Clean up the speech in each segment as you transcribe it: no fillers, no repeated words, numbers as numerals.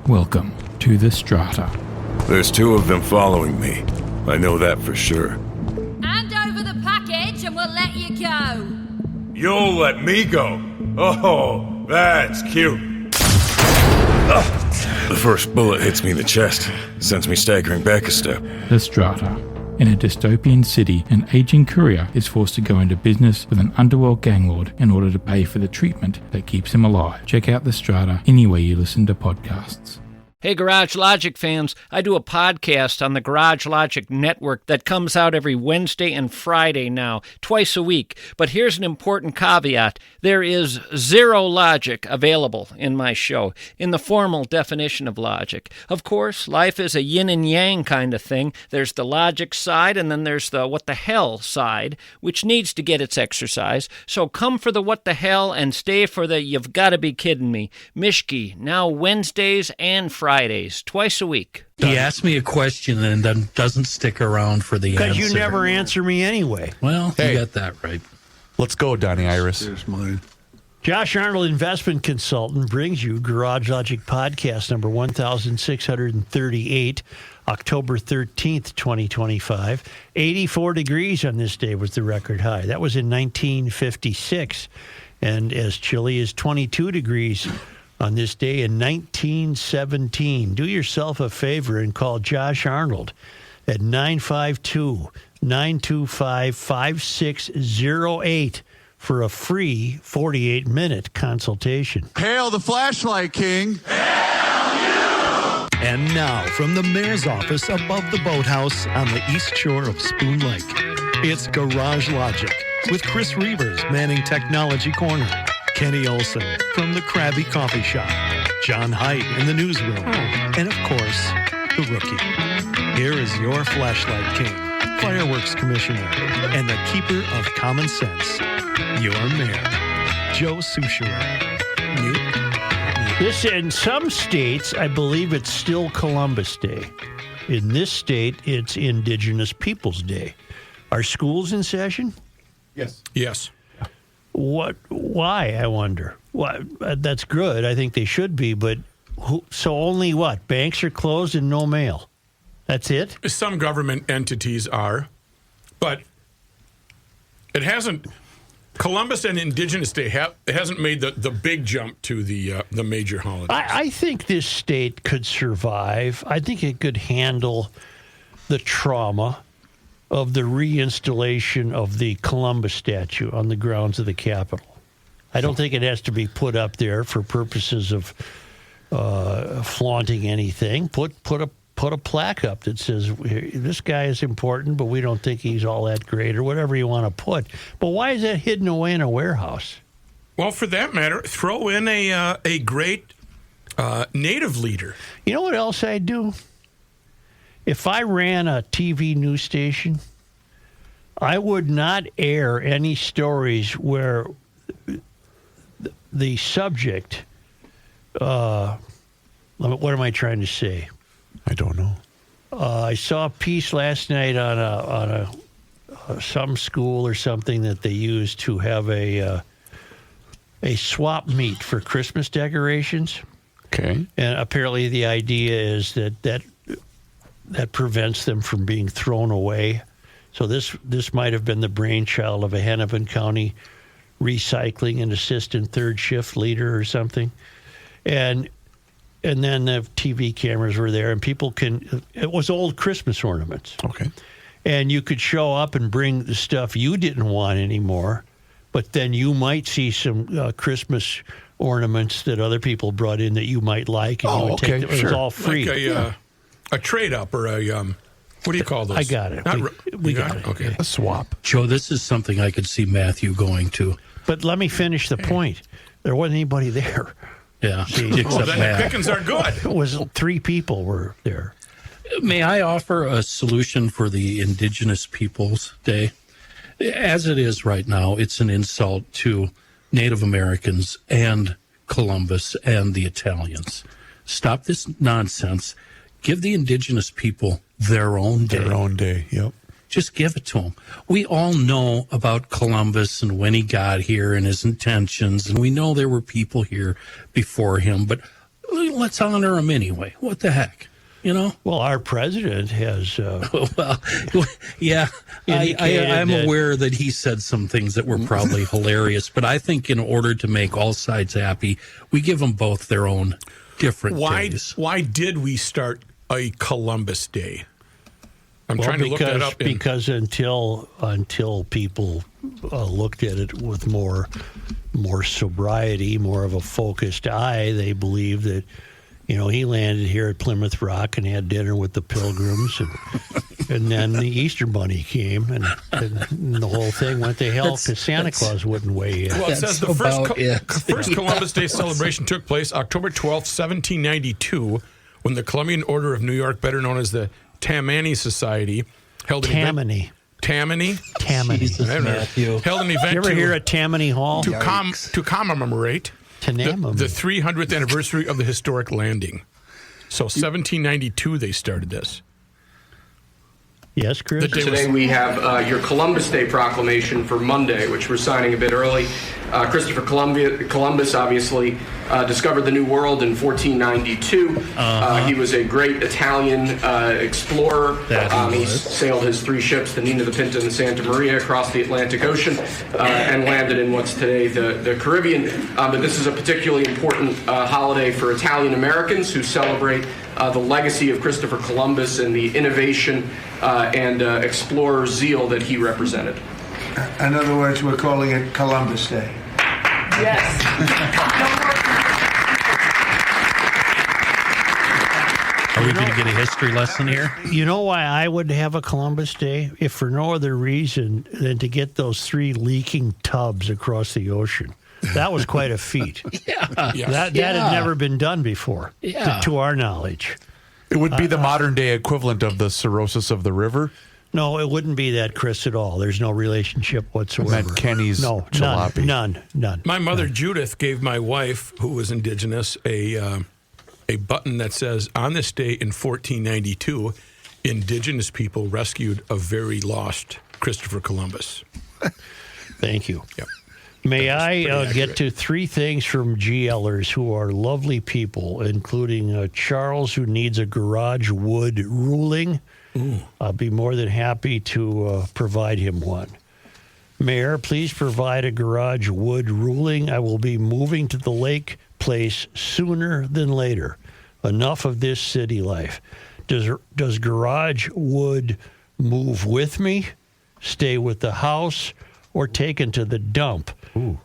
Welcome to the Strata. There's two of them following me. I know that for sure. Hand over the package and we'll let you go. You'll let me go? Oh, that's cute. The first bullet hits me in the chest, sends me staggering back a step. The Strata. In a dystopian city, an aging courier is forced to go into business with an underworld gang lord in order to pay for the treatment that keeps him alive. Check out The Strata anywhere you listen to podcasts. Hey, Garage Logic fans, I do a podcast on the Garage Logic Network that comes out every Wednesday and Friday now, twice a week. But here's an important caveat. There is zero logic available in my show, in the formal definition of logic. Of course, life is a yin and yang kind of thing. There's the logic side, and then there's the what the hell side, which needs to get its exercise. So come for the what the hell and stay for the you've got to be kidding me. Mishki, now Wednesdays and Fridays, twice a week. He asks me a question and then doesn't stick around for the answer. Because you never answer me anyway. Well, Hey. you got that right. Let's go, Donnie Iris. There's mine. Josh Arnold, investment consultant, brings you Garage Logic Podcast number 1638, October 13th, 2025. 84 degrees on this day was the record high. That was in 1956. And as chilly as 22 degrees on this day in 1917. Do yourself a favor and call Josh Arnold at 952-925-5608 for a free 48-minute consultation. Hail the flashlight king. And now, from the mayor's office above the boathouse on the east shore of Spoon Lake, it's Garage Logic with Chris Reavers manning Technology Corner, Kenny Olson from the Krabby Coffee Shop, John Haidt in the newsroom, and of course, the rookie. Here is your flashlight king, fireworks commissioner, and the keeper of common sense, your mayor, Joe Soucheray. This, in some states, I believe it's still Columbus Day. In this state, it's Indigenous Peoples Day. Are schools in session? Yes. What? Why, I wonder? Why? That's good. I think they should be, but so only what? Banks are closed and no mail. That's it? Some government entities are, but it hasn't. Columbus and Indigenous Day hasn't made the big jump to the major holidays. I think this state could survive. I think it could handle the trauma of the reinstallation of the Columbus statue on the grounds of the Capitol. I don't think it has to be put up there for purposes of flaunting anything. Put a plaque up that says this guy is important, but we don't think he's all that great, or whatever you want to put. But why is that hidden away in a warehouse? Well, for that matter, throw in a great Native leader. You know what else I'd do? If I ran a TV news station, I would not air any stories where the subject, what am I trying to say? I don't know. I saw a piece last night on some school or something that they used to have a swap meet for Christmas decorations. Okay. And apparently the idea is that prevents them from being thrown away. So this might have been the brainchild of a Hennepin County recycling and assistant third shift leader or something. And then the TV cameras were there, and it was old Christmas ornaments. Okay. And you could show up and bring the stuff you didn't want anymore, but then you might see some Christmas ornaments that other people brought in that you might like, and you would take them. It was all free. Like a trade up or a what do you call those? I got it. We got it. Okay. A swap. Joe, this is something I could see Matthew going to. But let me finish the point. There wasn't anybody there. Yeah. Then the pickings are good. It was 3 people were there. May I offer a solution for the Indigenous Peoples Day? As it is right now, it's an insult to Native Americans and Columbus and the Italians. Stop this nonsense. Give the Indigenous people their own day. Their own day, yep. Just give it to them. We all know about Columbus and when he got here and his intentions, and we know there were people here before him, but let's honor them anyway. What the heck? You know? Well, our president has. Well, yeah, I'm aware that he said some things that were probably hilarious, but I think in order to make all sides happy, we give them both their own different days. Why did we start a Columbus Day? I'm trying to look that up. Because until people looked at it with more sobriety, more of a focused eye, they believed that. He landed here at Plymouth Rock and had dinner with the Pilgrims, and then the Easter Bunny came, and the whole thing went to hell because Santa Claus wouldn't weigh in. Well, it says the first Columbus Day celebration took place October 12th, 1792, when the Columbian Order of New York, better known as the Tammany Society, held an event. Tammany? Jesus, Matthew. Held an event. You ever hear at Tammany Hall? To commemorate the 300th anniversary of the historic landing. So 1792 they started this. Yes, Chris? Today we have your Columbus Day proclamation for Monday, which we're signing a bit early. Christopher Columbus obviously discovered the New World in 1492. He was a great Italian explorer. He sailed his 3 ships, the Nina, the Pinta, and the Santa Maria, across the Atlantic Ocean and landed in what's today the Caribbean. But this is a particularly important holiday for Italian Americans who celebrate the legacy of Christopher Columbus and the innovation and explorer zeal that he represented. In other words, we're calling it Columbus Day. Yes. Are we going to get a history lesson here? You know why I would have a Columbus Day? If for no other reason than to get those 3 leaking tubs across the ocean. That was quite a feat. That had never been done before, to our knowledge. It would be the modern-day equivalent of the cirrhosis of the river? No, it wouldn't be that, Chris, at all. There's no relationship whatsoever. I meant Kenny's jalopy. None. My mother, Judith, gave my wife, who was indigenous, a button that says, on this day in 1492, indigenous people rescued a very lost Christopher Columbus. Thank you. Yep. May I get to 3 things from GLers who are lovely people, including Charles, who needs a garage wood ruling. I'll be more than happy to provide him one. Mayor, please provide a garage wood ruling. I will be moving to the lake place sooner than later. Enough of this city life. Does garage wood move with me, stay with the house, or taken to the dump?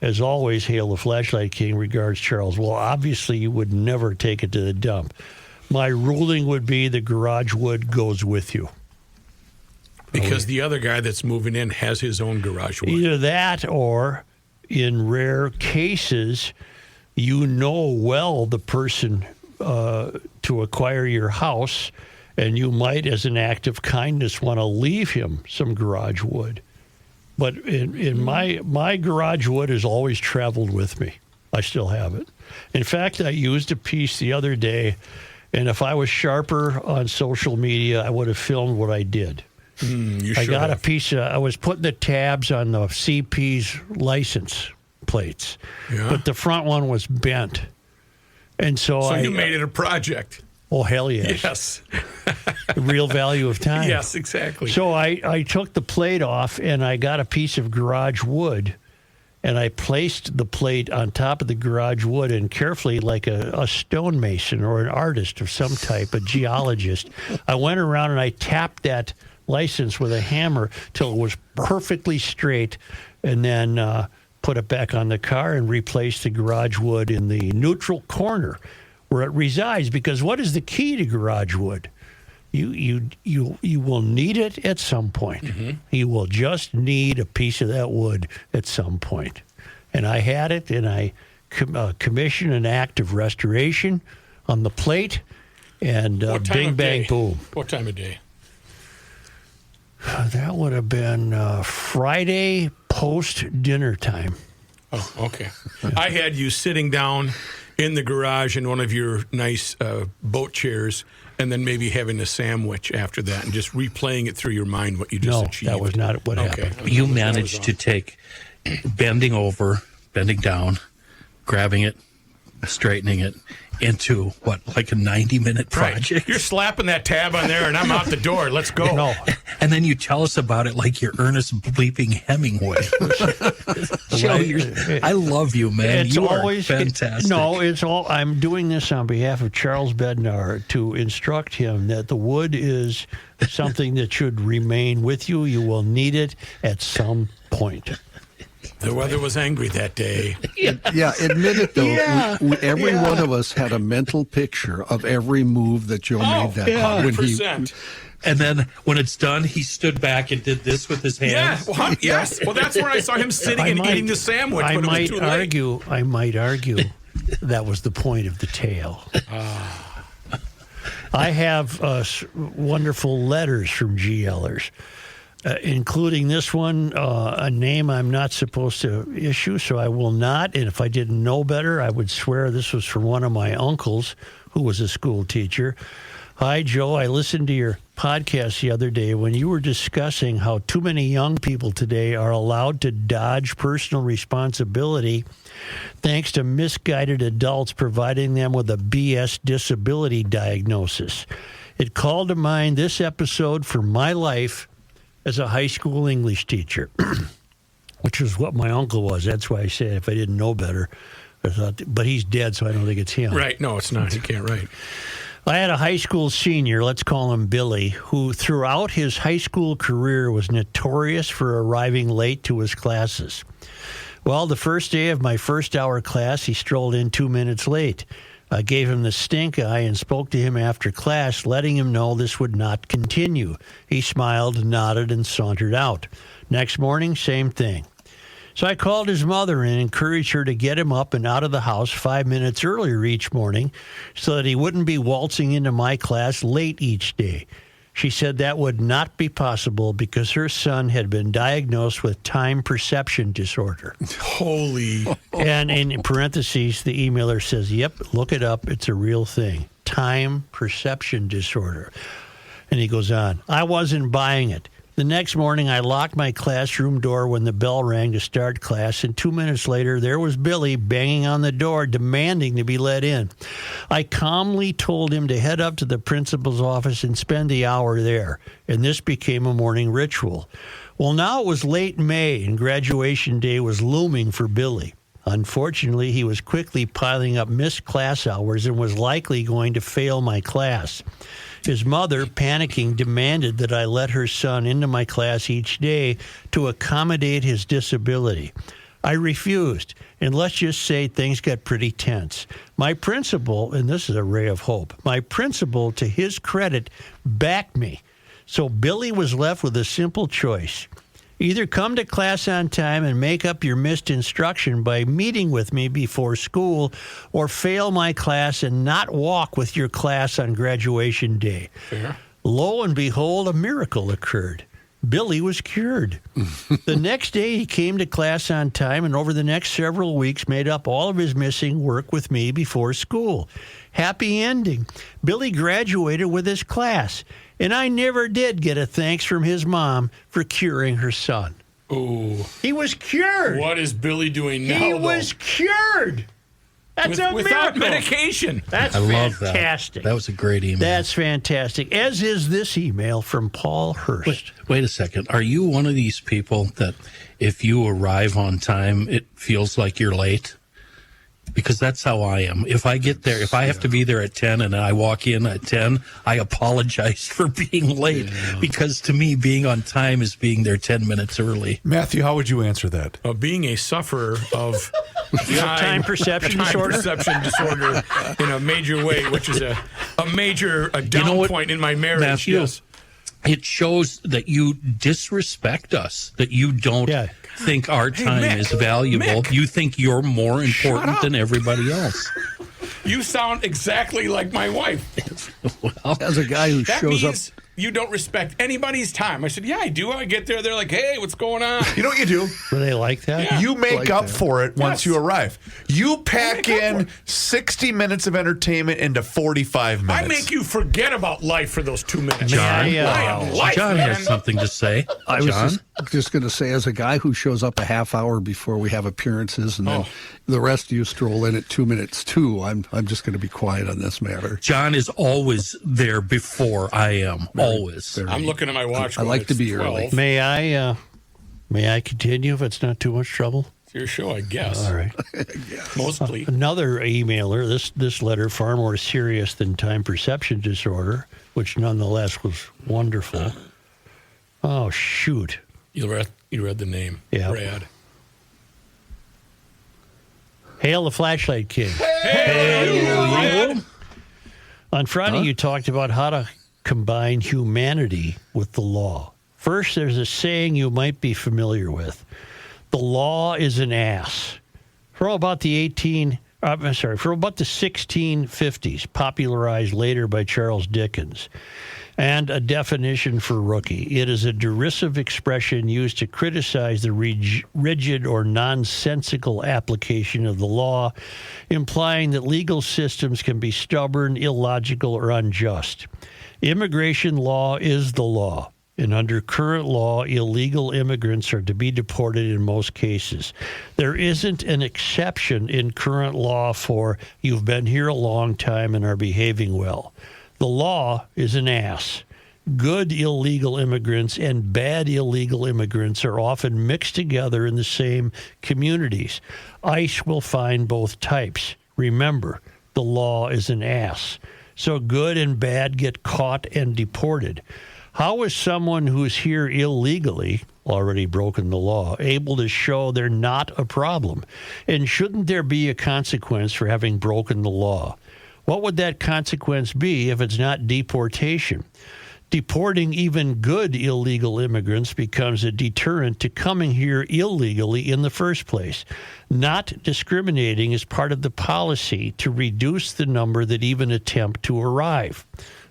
As always, hail the Flashlight King. Regards, Charles. Well, obviously, you would never take it to the dump. My ruling would be the garage wood goes with you. Because the other guy that's moving in has his own garage wood. Either that or, in rare cases, you know well the person to acquire your house, and you might, as an act of kindness, want to leave him some garage wood. But in my garage wood has always traveled with me. I still have it. In fact, I used a piece the other day, and if I was sharper on social media, I would have filmed what I did. I got a piece I was putting the tabs on the CP's license plates, but the front one was bent. And so you made it a project. Oh, hell yes. Yes. The real value of time. Yes, exactly. So I took the plate off, and I got a piece of garage wood, and I placed the plate on top of the garage wood, and carefully, like a stonemason or an artist of some type, a geologist, I went around and I tapped that license with a hammer till it was perfectly straight, and then put it back on the car and replaced the garage wood in the neutral corner where it resides. Because what is the key to garage wood? You will need it at some point. Mm-hmm. You will just need a piece of that wood at some point. And I had it, and I commissioned an act of restoration on the plate, and bing, bang, boom. What time of day? That would have been Friday post-dinner time. Oh, okay. I had you sitting down in the garage in one of your nice boat chairs, and then maybe having a sandwich after that, and just replaying it through your mind what you just achieved. No, that was not what happened. You managed to take bending over, bending down, grabbing it, straightening it into like a 90-minute project. Right. You're slapping that tab on there, and I'm out the door. Let's go. No. And then you tell us about it like you're Ernest bleeping Hemingway. Joe, I love you, man. It's you always are fantastic. I'm doing this on behalf of Charles Bednar to instruct him that the wood is something that should remain with you. You will need it at some point. The weather was angry that day. Yeah, admit it, though. Yeah. Every one of us had a mental picture of every move that Joe made that day. 100%. And then when it's done, he stood back and did this with his hands. Yes. Well, that's where I saw him sitting and eating the sandwich. I but it was too late. I might argue that was the point of the tale. I have wonderful letters from GLers. Including this one, a name I'm not supposed to issue, so I will not. And if I didn't know better, I would swear this was from one of my uncles who was a school teacher. Hi, Joe. I listened to your podcast the other day when you were discussing how too many young people today are allowed to dodge personal responsibility thanks to misguided adults providing them with a BS disability diagnosis. It called to mind this episode from my life as a high school English teacher, which was what my uncle was. That's why I said if I didn't know better, I thought, but he's dead, so I don't think it's him. Right. No, it's not. He can't write. I had a high school senior, let's call him Billy, who throughout his high school career was notorious for arriving late to his classes. Well, the first day of my first hour class, he strolled in 2 minutes late. I gave him the stink eye and spoke to him after class, letting him know this would not continue. He smiled, nodded, and sauntered out. Next morning, same thing. So I called his mother and encouraged her to get him up and out of the house 5 minutes earlier each morning so that he wouldn't be waltzing into my class late each day. She said that would not be possible because her son had been diagnosed with time perception disorder. Holy. And in parentheses, the emailer says, yep, look it up. It's a real thing. Time perception disorder. And he goes on, I wasn't buying it. The next morning, I locked my classroom door when the bell rang to start class, and 2 minutes later, there was Billy banging on the door, demanding to be let in. I calmly told him to head up to the principal's office and spend the hour there, and this became a morning ritual. Well, now it was late May, and graduation day was looming for Billy. Unfortunately, he was quickly piling up missed class hours and was likely going to fail my class. His mother, panicking, demanded that I let her son into my class each day to accommodate his disability. I refused, and let's just say things got pretty tense. My principal, and this is a ray of hope, my principal, to his credit, backed me. So Billy was left with a simple choice. Either come to class on time and make up your missed instruction by meeting with me before school, or fail my class and not walk with your class on graduation day. Fair. Lo and behold, a miracle occurred. Billy was cured. The next day, he came to class on time, and over the next several weeks made up all of his missing work with me before school. Happy ending. Billy graduated with his class, and I never did get a thanks from his mom for curing her son. Oh. He was cured. What is Billy doing now, He was cured. That's a without miracle. medication. That's I love fantastic. That was a great email. That's fantastic. As is this email from Paul Hurst. Wait a second. Are you one of these people that if you arrive on time, it feels like you're late? Because that's how I am. If I get there, if I have to be there at 10 and I walk in at 10, I apologize for being late. Yeah. Because to me, being on time is being there 10 minutes early. Matthew, how would you answer that? Being a sufferer of time perception disorder in a major way, which is a major down point in my marriage. Matthew, yes. It shows that you disrespect us, that you don't think our time is valuable. Mick, you think you're more important than everybody else. You sound exactly like my wife. Well, as a guy who shows up. You don't respect anybody's time. I said, yeah, I do. I get there. They're like, hey, what's going on? You know what you do? Do they like that? Yeah. You make like up that. for it once you arrive. You pack in 60 minutes of entertainment into 45 minutes. I make you forget about life for those 2 minutes. John, I am life, John man. has something to say. I was just going to say, as a guy who shows up a half hour before we have appearances, and then the rest of you stroll in at 2 minutes too, I'm just going to be quiet on this matter. John is always there before I am. Always. I'm looking at my watch. I like to be 12. early. May I continue if it's not too much trouble? It's your show, I guess. All right. Mostly. Another emailer, this letter far more serious than time perception disorder, which nonetheless was wonderful. Oh, shoot. You read the name. Yeah. Brad. Hail the Flashlight King. Hail. On Friday, you talked about how to combine humanity with the law. First, there's a saying you might be familiar with. The law is an ass. From about the 1650s, popularized later by Charles Dickens. And a definition for rookie. It is a derisive expression used to criticize the rigid or nonsensical application of the law, implying that legal systems can be stubborn, illogical, or unjust. Immigration law is the law, and under current law, illegal immigrants are to be deported in most cases. There isn't an exception in current law for you've been here a long time and are behaving well. The law is an ass. Good illegal immigrants and bad illegal immigrants are often mixed together in the same communities. ICE will find both types. Remember, the law is an ass. So good and bad get caught and deported. How is someone who's here illegally, already broken the law, able to show they're not a problem? And shouldn't there be a consequence for having broken the law? What would that consequence be if it's not deportation? Deporting even good illegal immigrants becomes a deterrent to coming here illegally in the first place. Not discriminating is part of the policy to reduce the number that even attempt to arrive.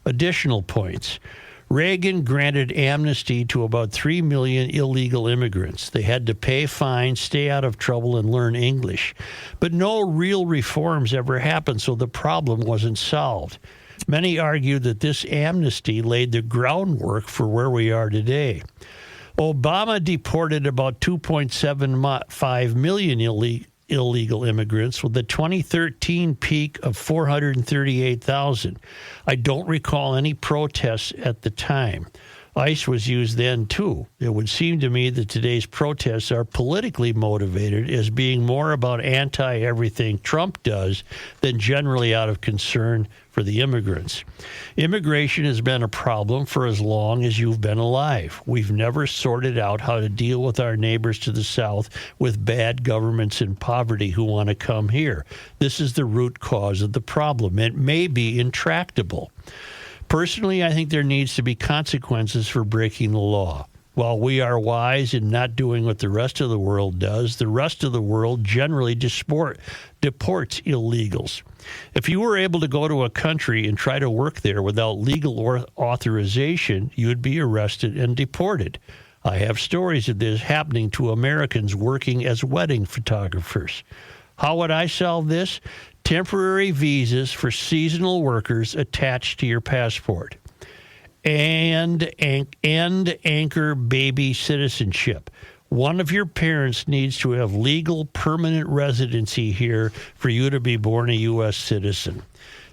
Additional points. Reagan granted amnesty to about 3 million illegal immigrants. They had to pay fines, stay out of trouble, and learn English. But no real reforms ever happened, so the problem wasn't solved. Many argue that this amnesty laid the groundwork for where we are today. Obama deported about 2.75 million illegal immigrants with a 2013 peak of 438,000. I don't recall any protests at the time. ICE was used then, too. It would seem to me that today's protests are politically motivated as being more about anti-everything Trump does than generally out of concern for the immigrants. Immigration has been a problem for as long as you've been alive. We've never sorted out how to deal with our neighbors to the south with bad governments and poverty who want to come here. This is the root cause of the problem. It may be intractable. Personally, I think there needs to be consequences for breaking the law. While we are wise in not doing what the rest of the world does, the rest of the world generally deports illegals. If you were able to go to a country and try to work there without legal authorization, you would be arrested and deported. I have stories of this happening to Americans working as wedding photographers. How would I solve this? Temporary visas for seasonal workers attached to your passport. And anchor baby citizenship. One of your parents needs to have legal permanent residency here for you to be born a U.S. citizen.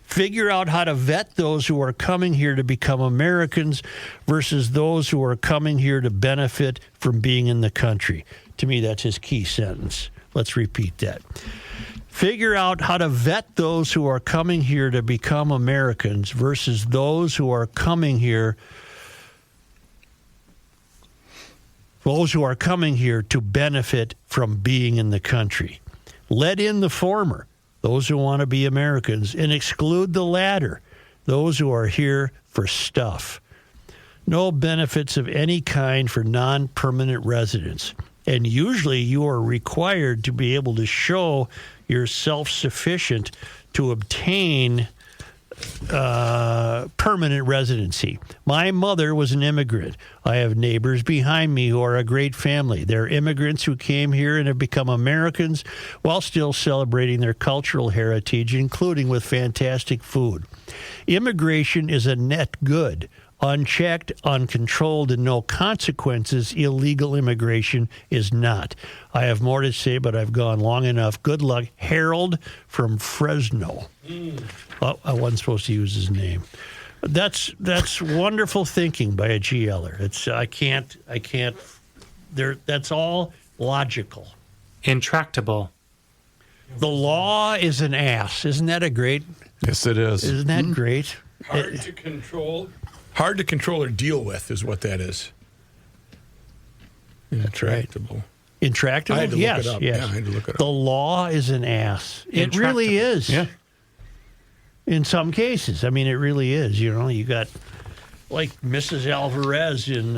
Figure out how to vet those who are coming here to become Americans versus those who are coming here to benefit from being in the country. To me, that's his key sentence. Let's repeat that. Figure out how to vet those who are coming here to become Americans versus those who are coming here to benefit from being in the country. Let in the former, those who want to be Americans, and exclude the latter, those who are here for stuff. No benefits of any kind for non-permanent residents. And usually you are required to be able to show you're self-sufficient to obtain permanent residency. My mother was an immigrant. I have neighbors behind me who are a great family. They're immigrants who came here and have become Americans while still celebrating their cultural heritage, including with fantastic food. Immigration is a net good. Unchecked, uncontrolled, and no consequences, illegal immigration is not. I have more to say, but I've gone long enough. Good luck. Harold from Fresno. Oh, I wasn't supposed to use his name. That's wonderful thinking by a GLer. That's all logical. Intractable. The law is an ass. Isn't that a great? Yes, it is. Isn't that great? Hard to control. Hard to control or deal with is what that is. Intractable. Intractable? I had to Yes, look it up. yes. Yeah, I had to look it up. The law is an ass. It really is. Yeah. In some cases. I mean, it really is. You know, you got like Mrs. Alvarez in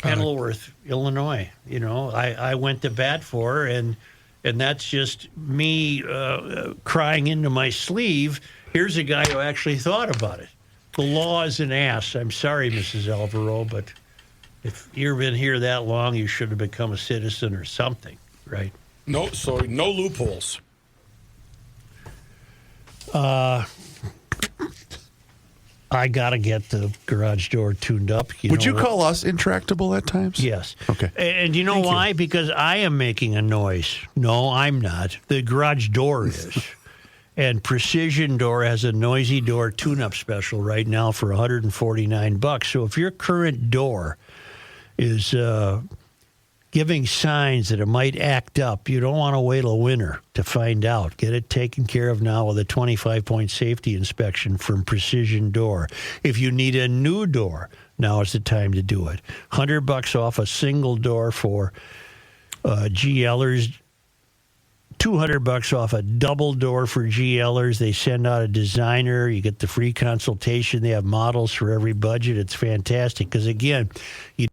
Kenilworth, Illinois. You know, I went to bat for her, and that's just me crying into my sleeve. Here's a guy who actually thought about it. The law is an ass. I'm sorry, Mrs. Alvaro, but if you've been here that long, you should have become a citizen or something, right? No loopholes. I got to get the garage door tuned up. Would you call us intractable at times? Yes. Okay. And you know why? Because I am making a noise. No, I'm not. The garage door is. And Precision Door has a noisy door tune-up special right now for $149. So if your current door is giving signs that it might act up, you don't want to wait till winter to find out. Get it taken care of now with a 25-point safety inspection from Precision Door. If you need a new door, now is the time to do it. $100 off a single door for GLers. $200 off a double door for GLers. They send out a designer. You get the free consultation. They have models for every budget. It's fantastic because, again,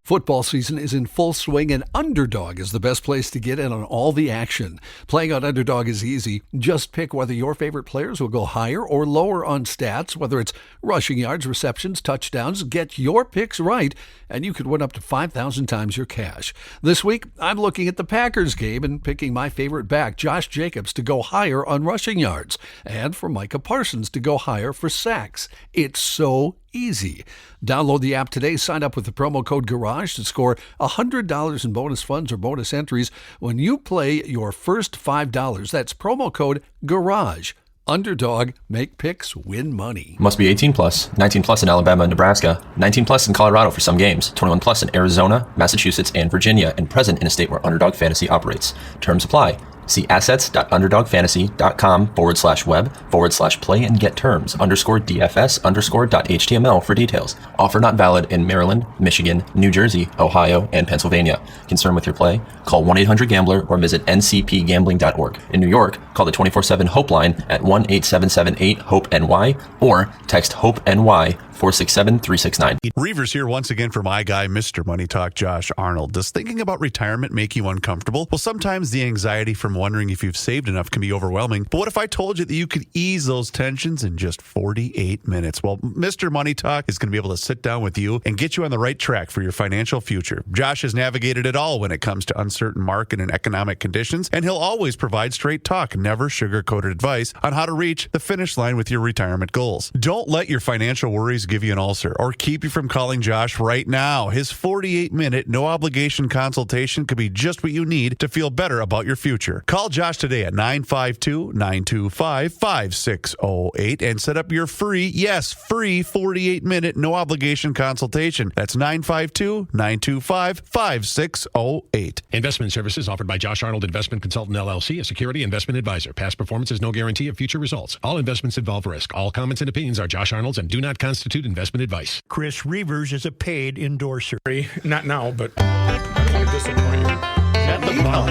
football season is in full swing, and Underdog is the best place to get in on all the action. Playing on Underdog is easy. Just pick whether your favorite players will go higher or lower on stats, whether it's rushing yards, receptions, touchdowns. Get your picks right, and you could win up to 5,000 times your cash. This week, I'm looking at the Packers game and picking my favorite back, Josh Jacobs, to go higher on rushing yards, and for Micah Parsons to go higher for sacks. It's so easy. Download the app today. Sign up with the promo code GARAGE to score $100 in bonus funds or bonus entries when you play your first $5. That's promo code GARAGE. Underdog, make picks, win money. Must be 18 plus, 19 plus in Alabama and Nebraska, 19 plus in Colorado for some games, 21 plus in Arizona, Massachusetts, and Virginia, and present in a state where Underdog Fantasy operates. Terms apply. See assets.underdogfantasy.com/web/play and get terms _DFS_.html for details. Offer not valid in Maryland, Michigan, New Jersey, Ohio, and Pennsylvania. Concerned with your play? Call 1-800-GAMBLER or visit ncpgambling.org. In New York, call the 24/7 Hope line at 1-8778-HOPE-NY or text HOPE-NY 467-369. Reavers here once again for my guy, Mr. Money Talk, Josh Arnold. Does thinking about retirement make you uncomfortable? Well, sometimes the anxiety from wondering if you've saved enough can be overwhelming. But what if I told you that you could ease those tensions in just 48 minutes? Well, Mr. Money Talk is going to be able to sit down with you and get you on the right track for your financial future. Josh has navigated it all when it comes to uncertain market and economic conditions, and he'll always provide straight talk, never sugar-coated advice on how to reach the finish line with your retirement goals. Don't let your financial worries give you an ulcer or keep you from calling Josh right now. His 48-minute, no-obligation consultation could be just what you need to feel better about your future. Call Josh today at 952-925-5608 and set up your free 48-minute, no-obligation consultation. That's 952-925-5608. Investment services offered by Josh Arnold Investment Consultant, LLC, a security investment advisor. Past performance is no guarantee of future results. All investments involve risk. All comments and opinions are Josh Arnold's and do not constitute investment advice. Chris Reavers is a paid endorser. Not now, but I don't want to disappoint you. Is that the bump?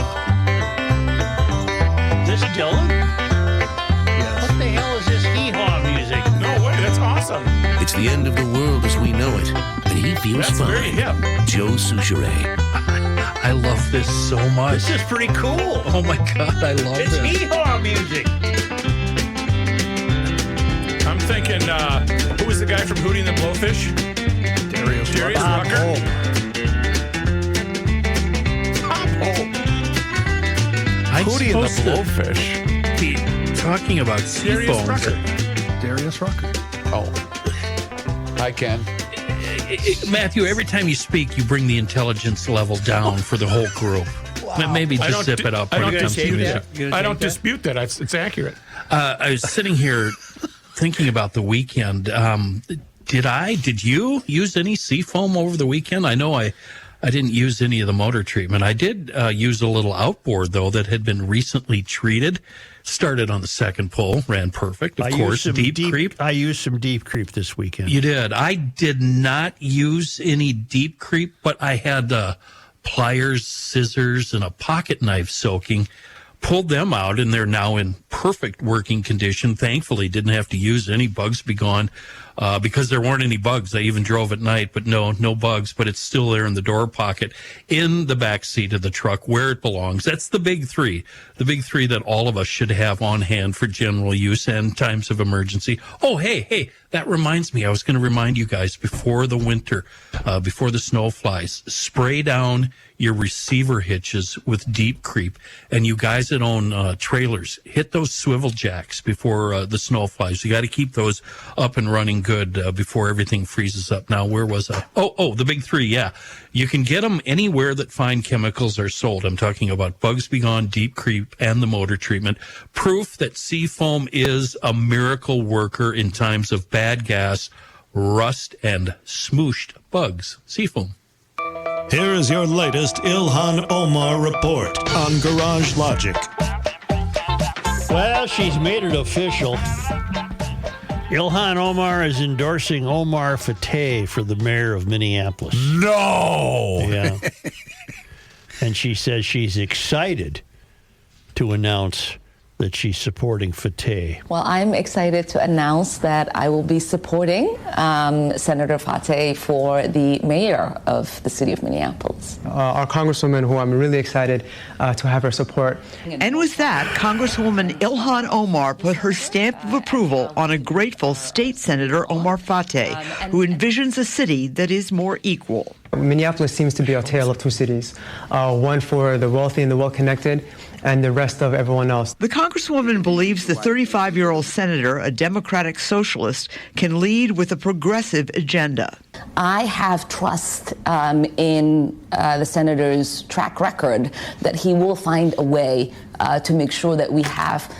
This Dylan? Yes. What the hell is this hee-haw music? No way, that's awesome. It's the end of the world as we know it, and he feels That's fine. very hip. Joe Souchere. I love this so much. This is pretty cool. Oh my God, I love It's this. hee-haw music. I'm thinking, who was the guy from Hootie and the Blowfish? Darius Rucker. Hootie and the Blowfish. Be talking about Darius seaphones. Rucker. Darius Rucker. Oh. Hi, Ken. Matthew, every time you speak, you bring the intelligence level down for the whole group. Wow. Maybe just zip it up. I don't dispute that. It's accurate. I was sitting here thinking about the weekend. Did you use any seafoam over the weekend? I know I didn't use any of the motor treatment. I did use a little outboard, though, that had been recently treated. Started on the second pull, ran perfect. Of course, deep creep. I used some deep creep this weekend. You did. I did not use any deep creep, but I had pliers, scissors, and a pocket knife soaking. Pulled them out, and they're now in perfect working condition. Thankfully, didn't have to use any. Bugs be gone because there weren't any bugs. I even drove at night, but no bugs. But it's still there in the door pocket in the back seat of the truck where it belongs. That's the big three. The big three that all of us should have on hand for general use and times of emergency. Oh, hey, that reminds me. I was going to remind you guys before the winter, before the snow flies, spray down your receiver hitches with deep creep. And you guys that own trailers, hit those swivel jacks before the snow flies. You got to keep those up and running good before everything freezes up. Now, where was I? Oh, the big three, yeah. You can get them anywhere that fine chemicals are sold. I'm talking about Bugs Be Gone, Deep Creep, and the motor treatment. Proof that Seafoam is a miracle worker in times of bad gas, rust, and smooshed bugs. Seafoam. Here is your latest Ilhan Omar report on Garage Logic. Well, she's made it official. Ilhan Omar is endorsing Omar Fateh for the mayor of Minneapolis. No! Yeah. And she says she's excited to announce that she's supporting Fateh. Well, I'm excited to announce that I will be supporting Senator Fateh for the mayor of the city of Minneapolis. Our Congresswoman, who I'm really excited to have her support. And with that, Congresswoman Ilhan Omar put her stamp of approval on a grateful State Senator Omar Fateh, who envisions a city that is more equal. Minneapolis seems to be a tale of two cities, one for the wealthy and the well-connected, and the rest of everyone else. The Congresswoman believes the 35-year-old senator, a Democratic socialist, can lead with a progressive agenda. I have trust in the senator's track record that he will find a way to make sure that we have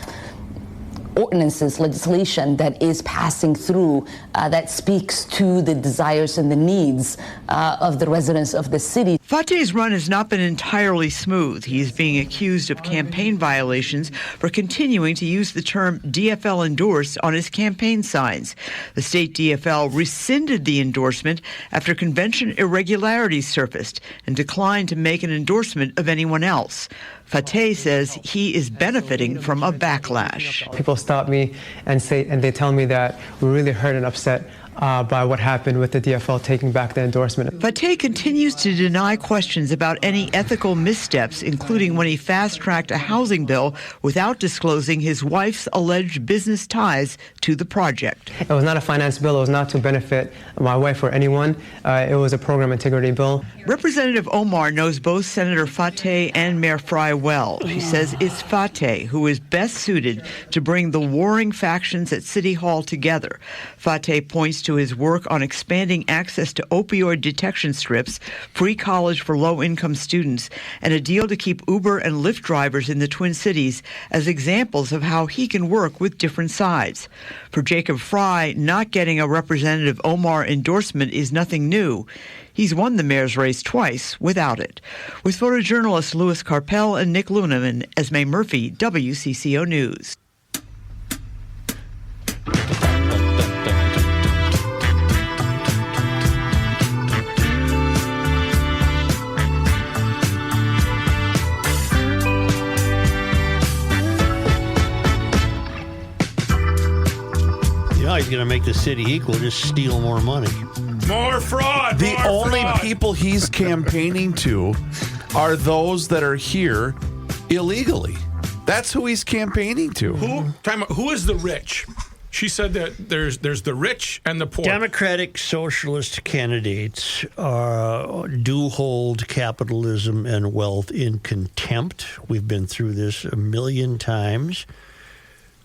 ordinances, legislation that is passing through that speaks to the desires and the needs of the residents of the city. Fateh's run has not been entirely smooth. He is being accused of campaign violations for continuing to use the term DFL endorsed on his campaign signs. The state DFL rescinded the endorsement after convention irregularities surfaced and declined to make an endorsement of anyone else. Fateh says he is benefiting from a backlash. People stop me and they tell me that we're really hurt and upset by what happened with the DFL taking back the endorsement. Fateh continues to deny questions about any ethical missteps, including when he fast-tracked a housing bill without disclosing his wife's alleged business ties to the project. It was not a finance bill. It was not to benefit my wife or anyone. It was a program integrity bill. Representative Omar knows both Senator Fateh and Mayor Fry well. She says it's Fateh who is best suited to bring the warring factions at City Hall together. Fateh points to his work on expanding access to opioid detection strips, free college for low-income students, and a deal to keep Uber and Lyft drivers in the Twin Cities as examples of how he can work with different sides. For Jacob Fry, not getting a Representative Omar endorsement is nothing new. He's won the mayor's race twice without it. With photojournalists Louis Carpel and Nick Luneman, Esme Murphy, WCCO News. He's going to make the city equal, just steal more money. More fraud! The more only fraud. people he's campaigning to are those that are here illegally. That's who he's campaigning to. Who is the rich? She said that there's the rich and the poor. Democratic socialist candidates do hold capitalism and wealth in contempt. We've been through this a million times.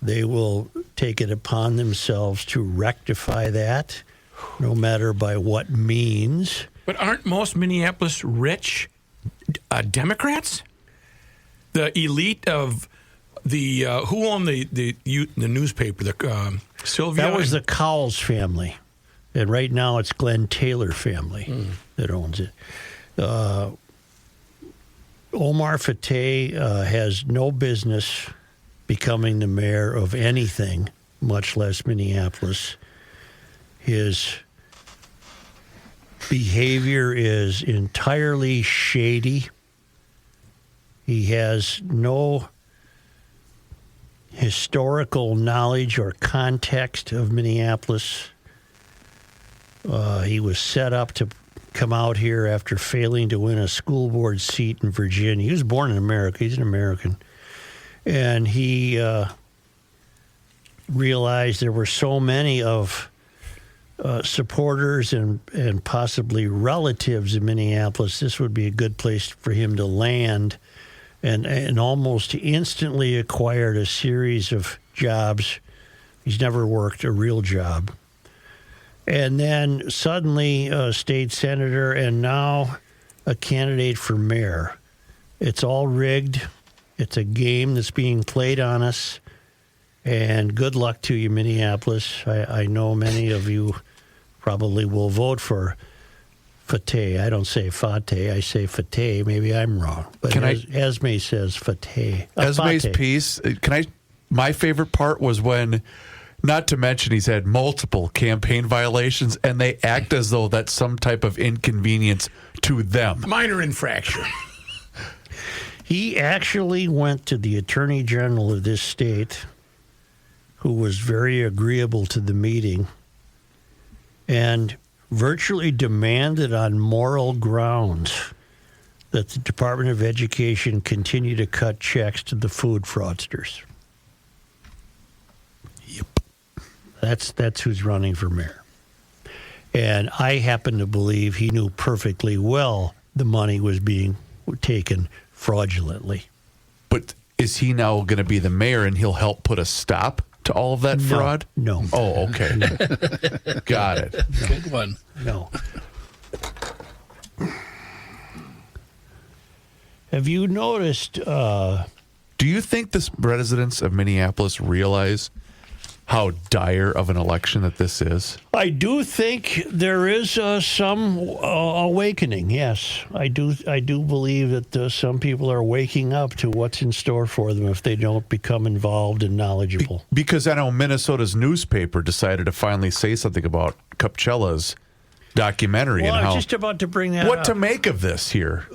They will take it upon themselves to rectify that. no matter by what means. But aren't most Minneapolis rich Democrats? The elite of the who owned the newspaper? Sylvia. That was the Cowles family, and right now it's Glenn Taylor family that owns it. Omar Fateh has no business becoming the mayor of anything, much less Minneapolis. His behavior is entirely shady. He has no historical knowledge or context of Minneapolis. He was set up to come out here after failing to win a school board seat in Virginia. He was born in America. He's an American. And he realized there were so many of supporters and possibly relatives in Minneapolis, this would be a good place for him to land, and almost instantly acquired a series of jobs. He's never worked a real job. And then suddenly a state senator and now a candidate for mayor. It's all rigged. It's a game that's being played on us. And good luck to you, Minneapolis. I know many of you probably will vote for Fateh. I don't say Fateh. I say Fateh. Maybe I'm wrong. But Esme says Fateh. Esme's Fateh. piece, my favorite part was when, not to mention he's had multiple campaign violations, and they act as though that's some type of inconvenience to them. Minor infraction. He actually went to the Attorney General of this state, who was very agreeable to the meeting, and virtually demanded on moral grounds that the Department of Education continue to cut checks to the food fraudsters. Yep. That's who's running for mayor. And I happen to believe he knew perfectly well the money was being taken fraudulently. But is he now going to be the mayor and he'll help put a stop to all of that fraud? No. Oh, okay. Got it. Good one. No. Have you noticed... do you think the residents of Minneapolis realize how dire of an election that this is? I do think there is some awakening. Yes, I do believe that some people are waking up to what's in store for them if they don't become involved and knowledgeable. Because I know Minnesota's newspaper decided to finally say something about Kupchella's documentary. Well, and I how, was just about to bring that what up. to make of this here?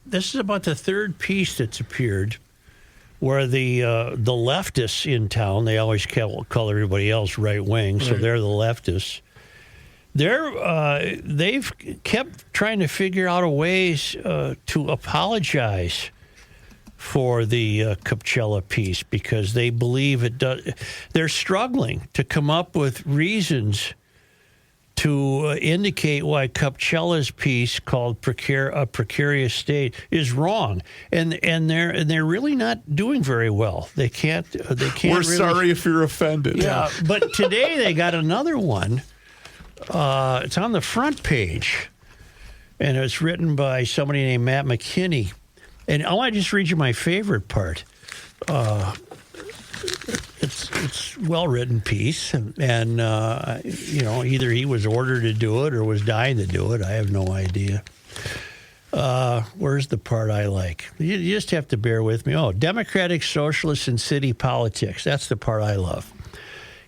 This is about the third piece that's appeared, where the leftists in town, they always call everybody else right wing, so they're the leftists. They've kept trying to figure out a ways to apologize for the Kupchella piece, because they believe it does. They're struggling to come up with reasons to indicate why Kupchella's piece called Precarious State is wrong, and they're really not doing very well. They can't. We're sorry if you're offended. Yeah, but today they got another one. It's on the front page, and it's written by somebody named Matt McKinney. And I want to just read you my favorite part. It's well-written piece, and either he was ordered to do it or was dying to do it. I have no idea. Where's the part I like? You just have to bear with me. Oh, Democratic Socialists in City Politics. That's the part I love.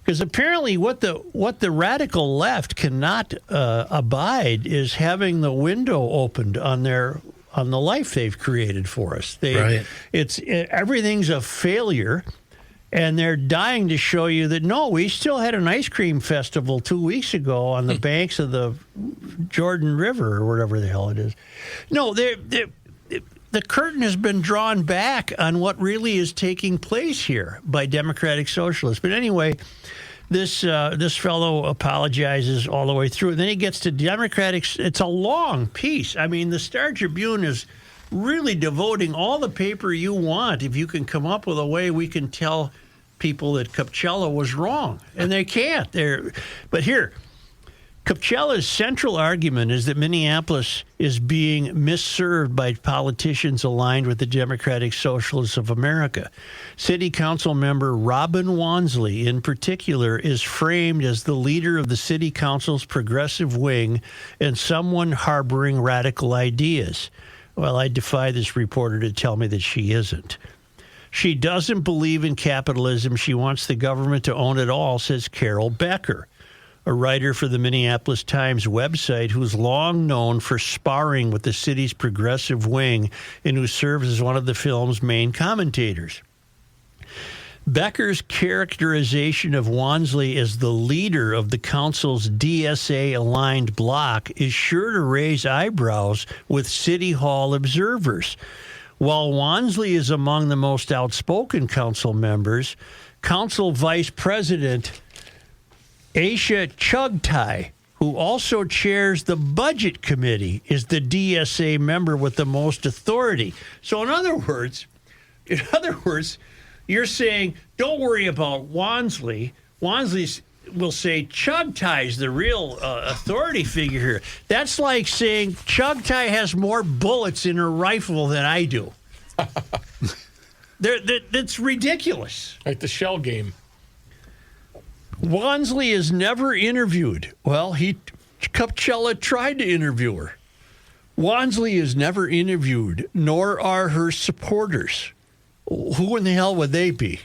Because apparently what the radical left cannot abide is having the window opened on the life they've created for us. Right. Everything's a failure. And they're dying to show you that, no, we still had an ice cream festival 2 weeks ago on the banks of the Jordan River or whatever the hell it is. No, the curtain has been drawn back on what really is taking place here by Democratic Socialists. But anyway, this fellow apologizes all the way through. And then he gets to Democratic. It's a long piece. I mean, the Star Tribune is really devoting all the paper you want if you can come up with a way we can tell people that Kupchella was wrong. And they can't. But here, Kupchella's central argument is that Minneapolis is being misserved by politicians aligned with the Democratic Socialists of America. City Council member Robin Wansley, in particular, is framed as the leader of the City Council's progressive wing and someone harboring radical ideas. Well, I defy this reporter to tell me that she isn't. She doesn't believe in capitalism. She wants the government to own it all, says Carol Becker, a writer for the Minneapolis Times website who's long known for sparring with the city's progressive wing and who serves as one of the film's main commentators. Becker's characterization of Wansley as the leader of the council's DSA-aligned bloc is sure to raise eyebrows with City Hall observers. While Wansley is among the most outspoken council members, Council Vice President Aisha Chugtai, who also chairs the Budget Committee, is the DSA member with the most authority. So in other words, you're saying, don't worry about Wansley. Wansley will say Chugtai's the real authority figure here. That's like saying Chugtai has more bullets in her rifle than I do. That's ridiculous. Like the shell game. Wansley is never interviewed. Well, Kupchella tried to interview her. Wansley is never interviewed, nor are her supporters. Who in the hell would they be?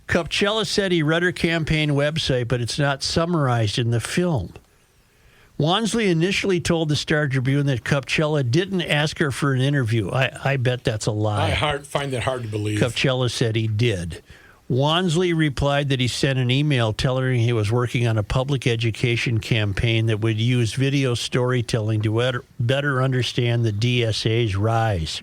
Kupchella said he read her campaign website, but it's not summarized in the film. Wansley initially told the Star Tribune that Kupchella didn't ask her for an interview. I bet that's a lie. I find that hard to believe. Kupchella said he did. Wansley replied that he sent an email telling her he was working on a public education campaign that would use video storytelling to better understand the DSA's rise.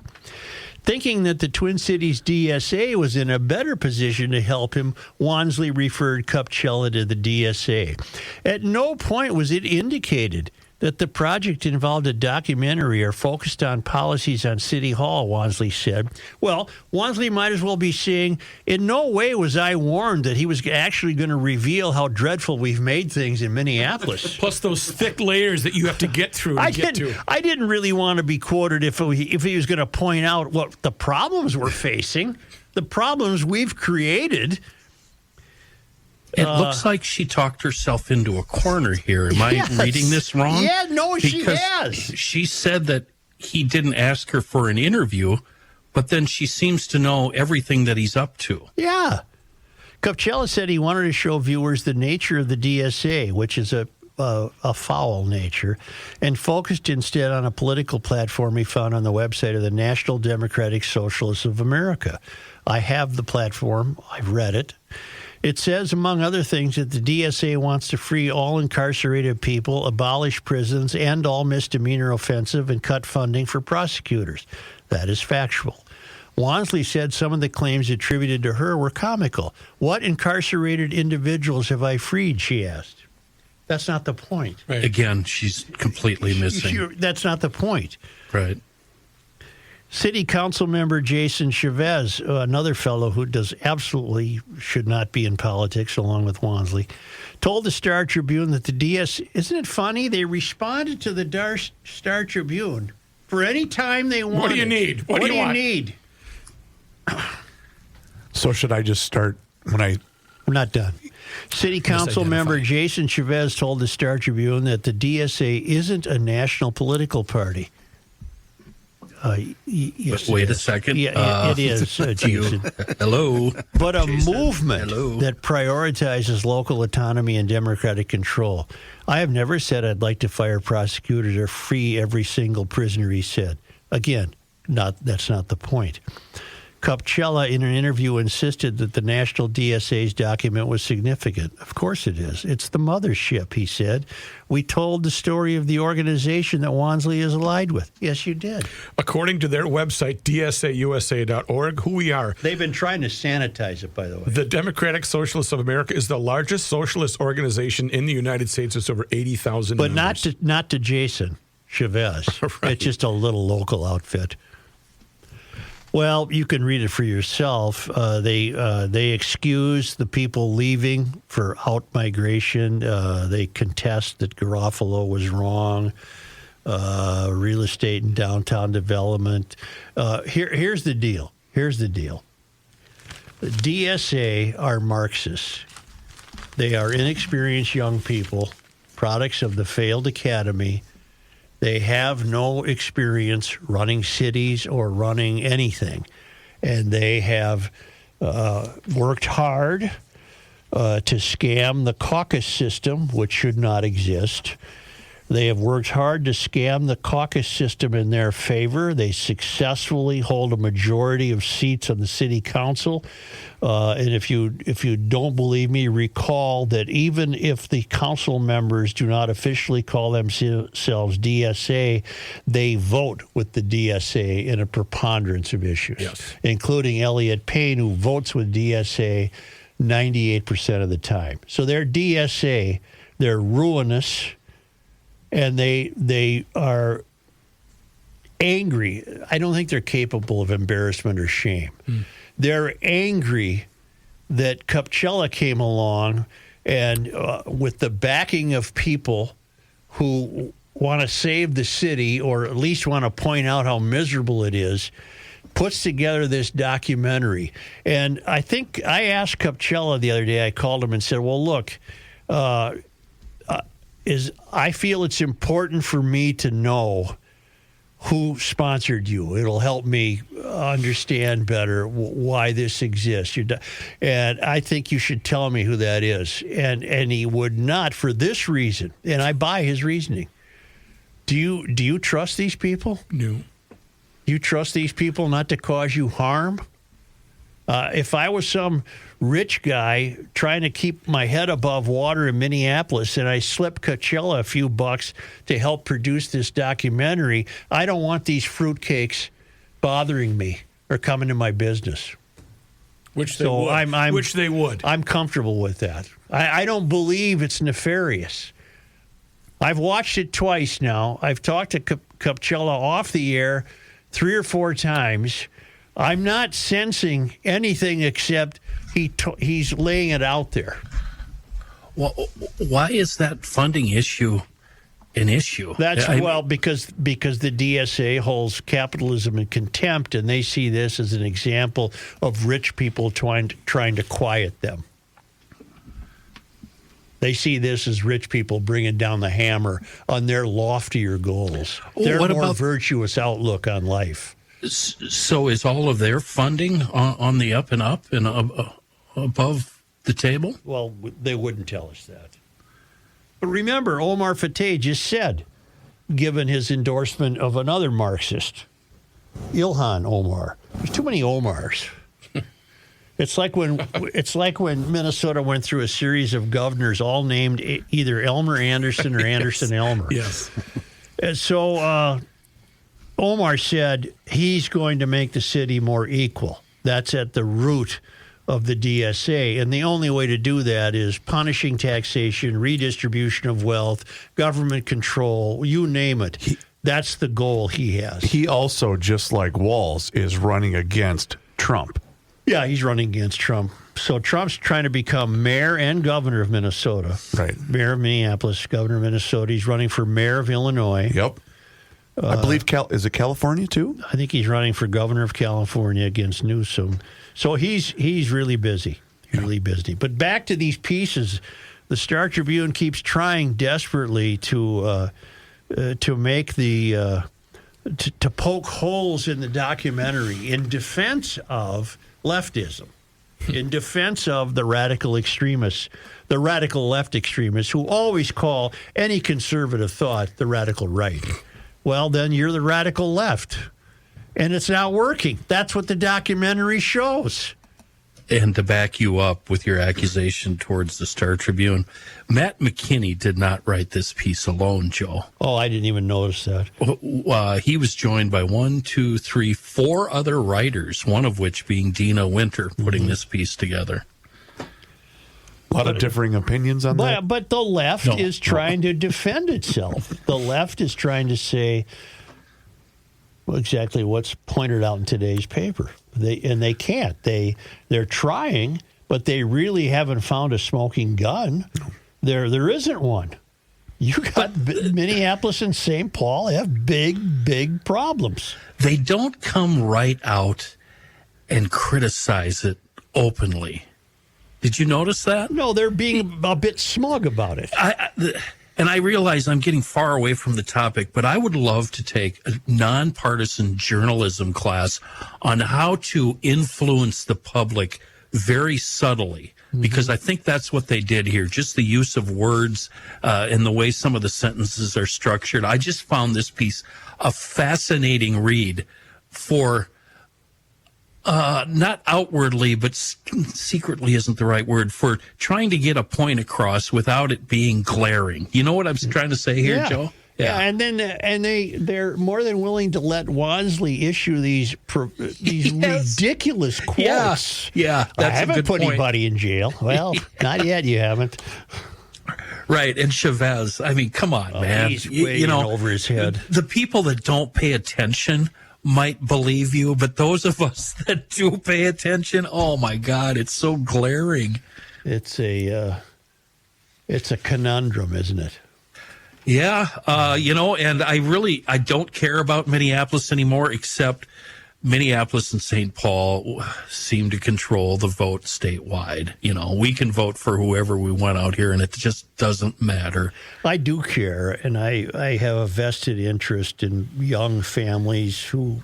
Thinking that the Twin Cities DSA was in a better position to help him, Wansley referred Kupchella to the DSA. At no point was it indicated that the project involved a documentary or focused on policies on City Hall, Wansley said. Well, Wansley might as well be saying, in no way was I warned that he was actually going to reveal how dreadful we've made things in Minneapolis. Plus those thick layers that you have to get through I didn't really want to be quoted if he was going to point out what the problems we're facing, the problems we've created. It looks like she talked herself into a corner here. Am I reading this wrong? Yeah, no, she because has. She said that he didn't ask her for an interview, but then she seems to know everything that he's up to. Yeah. Kupchella said he wanted to show viewers the nature of the DSA, which is a foul nature, and focused instead on a political platform he found on the website of the National Democratic Socialists of America. I have the platform. I've read it. It says, among other things, that the DSA wants to free all incarcerated people, abolish prisons, end all misdemeanor offensive, and cut funding for prosecutors. That is factual. Wansley said some of the claims attributed to her were comical. What incarcerated individuals have I freed, she asked. That's not the point. Right. Again, she's completely missing. That's not the point. Right. City Council member Jason Chavez, another fellow who absolutely should not be in politics, along with Wansley, told the Star Tribune that the isn't it funny? They responded to the Star Tribune for any time they wanted. What do you need? What do you need? So should I just start when I... We're not done. City Council member Jason Chavez told the Star Tribune that the DSA isn't a national political party. Yes, wait a second. Yeah, it is, Jason. Hello. But a Jason. movement that prioritizes local autonomy and democratic control. I have never said I'd like to fire prosecutors or free every single prisoner, he said. Again, that's not the point. Kupchella, in an interview, insisted that the National DSA's document was significant. Of course it is. It's the mothership, he said. We told the story of the organization that Wansley is allied with. Yes, you did. According to their website, dsausa.org, who we are. They've been trying to sanitize it, by the way. The Democratic Socialists of America is the largest socialist organization in the United States. It's over 80,000 But members. not to Jason Chavez. Right. It's just a little local outfit. Well, you can read it for yourself. They excuse the people leaving for out-migration. They contest that Garofalo was wrong. Real estate and downtown development. Here's the deal. The DSA are Marxists. They are inexperienced young people, products of the failed academy. They have no experience running cities or running anything. And they have worked hard to scam the caucus system, which should not exist. They have worked hard to scam the caucus system in their favor. They successfully hold a majority of seats on the city council. And if you don't believe me, recall that even if the council members do not officially call themselves DSA, they vote with the DSA in a preponderance of issues, including Elliot Payne, who votes with DSA 98% of the time. So they're DSA. They're ruinous. And they are angry. I don't think they're capable of embarrassment or shame. They're angry that Kupchella came along and with the backing of people who want to save the city or at least want to point out how miserable it is, puts together this documentary. And I think I asked Kupchella the other day, I called him and said, well, look, I feel it's important for me to know who sponsored you. It'll help me understand better why this exists. And I think you should tell me who that is. And he would not for this reason. And I buy his reasoning. Do you trust these people? No. You trust these people not to cause you harm? If I was some rich guy trying to keep my head above water in Minneapolis and I slipped Kupchella a few bucks to help produce this documentary, I don't want these fruitcakes bothering me or coming to my business. Which they would. Which they would. I'm comfortable with that. I don't believe it's nefarious. I've watched it twice now. I've talked to Kupchella off the air 3 or 4 times. I'm not sensing anything except he's laying it out there. Well, why is that funding issue an issue? Because the DSA holds capitalism in contempt, and they see this as an example of rich people trying to quiet them. They see this as rich people bringing down the hammer on their loftier goals, their more virtuous outlook on life. So is all of their funding on the up and up and above the table? Well, they wouldn't tell us that. But remember, Omar Fateh just said, given his endorsement of another Marxist, Ilhan Omar. There's too many Omars. It's like when Minnesota went through a series of governors all named either Elmer Anderson or Anderson Elmer. Yes. And so Omar said he's going to make the city more equal. That's at the root of the DSA. And the only way to do that is punishing taxation, redistribution of wealth, government control, you name it. That's the goal he has. He also, just like Walz, is running against Trump. Yeah, he's running against Trump. So Trump's trying to become mayor and governor of Minnesota. Right. Mayor of Minneapolis, governor of Minnesota. He's running for mayor of Illinois. Yep. I believe, is it California too? I think he's running for governor of California against Newsom. So he's really busy, really busy. But back to these pieces, the Star Tribune keeps trying desperately to make the to poke holes in the documentary in defense of leftism, in defense of the radical extremists, the radical left extremists who always call any conservative thought the radical right. Well, then you're the radical left. And it's not working. That's what the documentary shows. And to back you up with your accusation towards the Star Tribune, Matt McKinney did not write this piece alone, Joe. Oh, I didn't even notice that. He was joined by 4 other writers, one of which being Dina Winter, putting this piece together. A lot of differing opinions on that. But the left is trying to defend itself. The left is trying to say, exactly what's pointed out in today's paper. They can't. They're trying, but they really haven't found a smoking gun. There isn't one. You got Minneapolis and St. Paul have big problems. They don't come right out and criticize it openly. Did you notice that? No, they're being a bit smug about it. And I realize I'm getting far away from the topic, but I would love to take a nonpartisan journalism class on how to influence the public very subtly, because I think that's what they did here. Just the use of words and the way some of the sentences are structured. I just found this piece a fascinating read for not outwardly, but secretly isn't the right word, for trying to get a point across without it being glaring. You know what I'm trying to say here, Joe? Yeah, and they're more than willing to let Wansley issue these ridiculous quotes. Yeah, I that's haven't a good put point. anybody in jail. Well, not yet. You haven't. Right, and Chavez. I mean, come on, man. He's way over his head. The people that don't pay attention might believe you, but those of us that do pay attention, oh my God, it's so glaring. It's a conundrum, isn't it? Yeah, and I don't care about Minneapolis anymore, except Minneapolis and St. Paul seem to control the vote statewide. We can vote for whoever we want out here, and it just doesn't matter. I do care, and I have a vested interest in young families who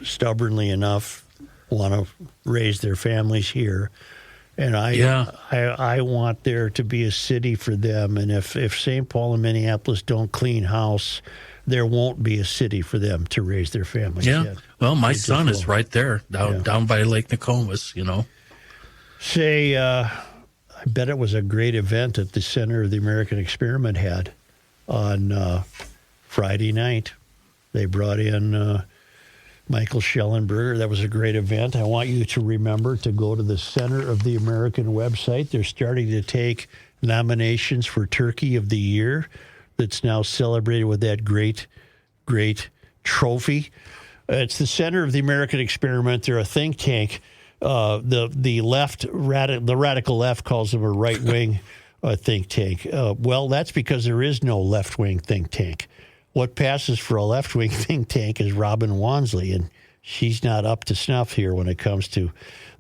stubbornly enough want to raise their families here. And I want there to be a city for them. And if St. Paul and Minneapolis don't clean house, there won't be a city for them to raise their families. Yeah. Yet. Well, my son is right there, down by Lake Nokomis, Say, I bet it was a great event that the Center of the American Experiment had on Friday night. They brought in Michael Schellenberger. That was a great event. I want you to remember to go to the Center of the American website. They're starting to take nominations for Turkey of the Year that's now celebrated with that great trophy. It's the Center of the American Experiment. They're a think tank. The radical left calls them a right-wing think tank. Well, that's because there is no left-wing think tank. What passes for a left-wing think tank is Robin Wansley, and she's not up to snuff here when it comes to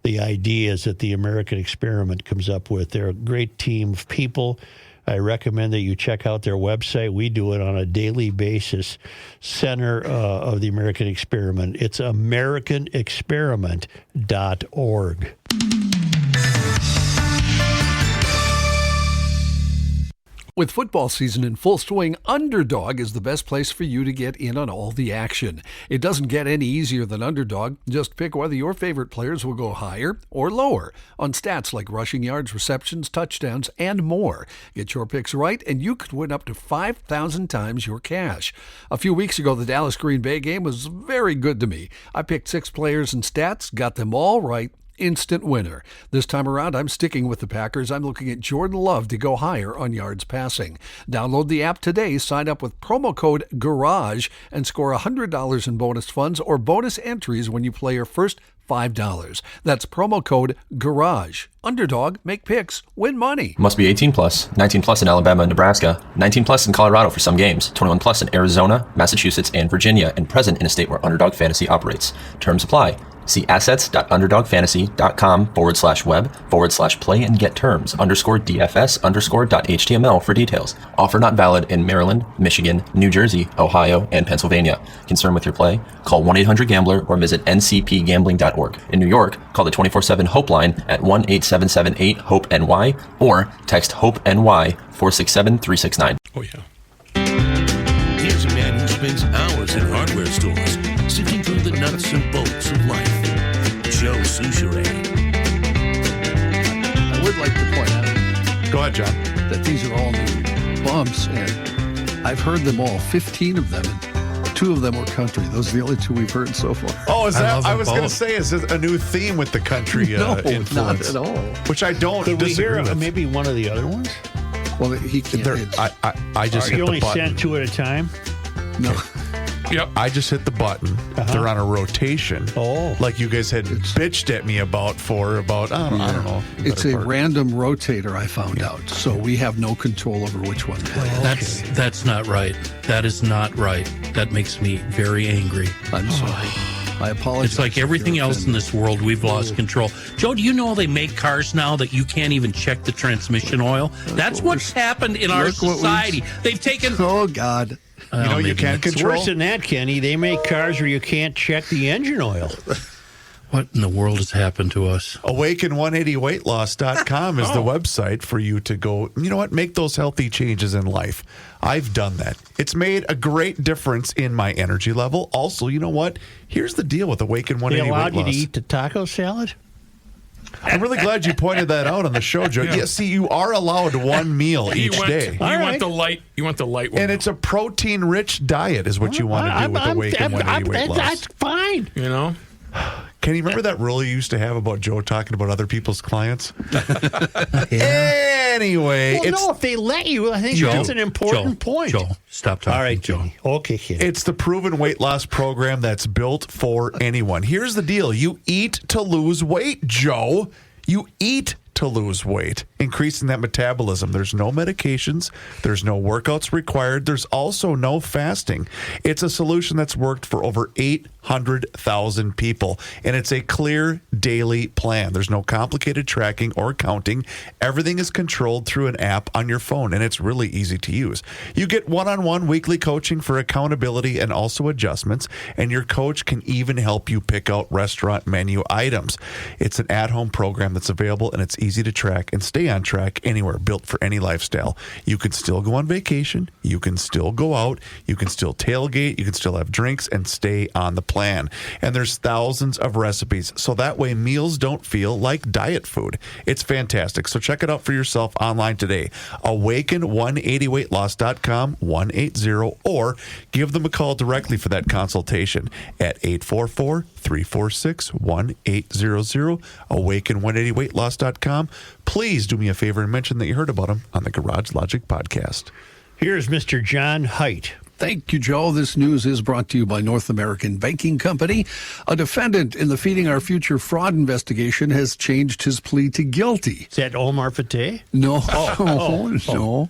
the ideas that the American Experiment comes up with. They're a great team of people. I recommend that you check out their website. We do it on a daily basis. Center of the American Experiment. It's AmericanExperiment.org. With football season in full swing, Underdog is the best place for you to get in on all the action. It doesn't get any easier than Underdog. Just pick whether your favorite players will go higher or lower on stats like rushing yards, receptions, touchdowns, and more. Get your picks right, and you could win up to 5,000 times your cash. A few weeks ago, the Dallas-Green Bay game was very good to me. I picked 6 players and stats, got them all right. Instant winner. This time around, I'm sticking with the Packers. I'm looking at Jordan Love to go higher on yards passing. Download the app today, sign up with promo code GARAGE, and score $100 in bonus funds or bonus entries when you play your first $5. That's promo code GARAGE. Underdog, make picks, win money. Must be 18 plus, 19 plus in Alabama and Nebraska, 19 plus in Colorado for some games, 21 plus in Arizona, Massachusetts, and Virginia, and present in a state where Underdog Fantasy operates. Terms apply. See assets.underdogfantasy.com/web/play and get terms _DFS_.html for details. Offer not valid in Maryland, Michigan, New Jersey, Ohio, and Pennsylvania. Concerned with your play? Call 1-800-GAMBLER or visit ncpgambling.org. In New York, call the 24/7 Hope line at 1-8778-HOPE-NY or text HOPE-NY 467-369. Oh, yeah. Here's a man who spends hours in hardware stores, sifting through the nuts and bolts of life. Joe Souchere. I would like to point out, go ahead, John, that these are all new bumps, and I've heard them all, 15 of them, and 2 of them were country. Those are the only 2 we've heard so far. Oh, is that? I was going to say, is it a new theme with the country no, influence? Not at all. Which I don't Could we disagree hear with. maybe one of the other ones? Well, he can't. I just Are hit you the only button. sent 2 at a time? No. Yep. I just hit the button. They're on a rotation. Oh. Like you guys had bitched at me about, I don't know. It's a random rotator, I found out. So we have no control over which one plays. That's not right. That is not right. That makes me very angry. I'm sorry. I apologize. It's like everything else in this world, we've lost control. Joe, do you know they make cars now that you can't even check the transmission oil? That's what's happened in our society. They've taken... Oh, God. You can't It's control. worse than that, Kenny. They make cars where you can't check the engine oil. What in the world has happened to us? Awaken180weightloss.com is the website for you to go, you know what, make those healthy changes in life. I've done that. It's made a great difference in my energy level. Also, you know what? Here's the deal with Awaken 180 They allowed Weight you Loss. to eat the taco salad? I'm really glad you pointed that out on the show, Joe. Yeah, see, you are allowed one meal each day. You want the light one. And it's a protein-rich diet is what you want to do with Awaken 180 Weight Loss. That's fine. You know? Can you remember that rule you used to have about Joe talking about other people's clients? Anyway. Well, no, if they let you, I think that's an important point. Joe, stop talking. All right, Joe. Okay, kid. It's the proven weight loss program that's built for anyone. Here's the deal. You eat to lose weight, Joe. You eat to lose weight, increasing that metabolism. There's no medications. There's no workouts required. There's also no fasting. It's a solution that's worked for over 800,000 people, and it's a clear daily plan. There's no complicated tracking or counting. Everything is controlled through an app on your phone, and it's really easy to use. You get one-on-one weekly coaching for accountability and also adjustments, and your coach can even help you pick out restaurant menu items. It's an at-home program that's available, and it's easy to track and stay on track anywhere, built for any lifestyle. You can still go on vacation. You can still go out. You can still tailgate. You can still have drinks and stay on the plan. And there's thousands of recipes, so that way meals don't feel like diet food. It's fantastic. So check it out for yourself online today. Awaken180weightloss.com 180, or give them a call directly for that consultation at 844-346-1800. Awaken180weightloss.com. Please do me a favor and mention that you heard about them on the Garage Logic podcast. Here's Mr. John Haidt. Thank you, Joe. This news is brought to you by North American Banking Company. A defendant in the Feeding Our Future fraud investigation has changed his plea to guilty. Is that Omar Fateh? No. No.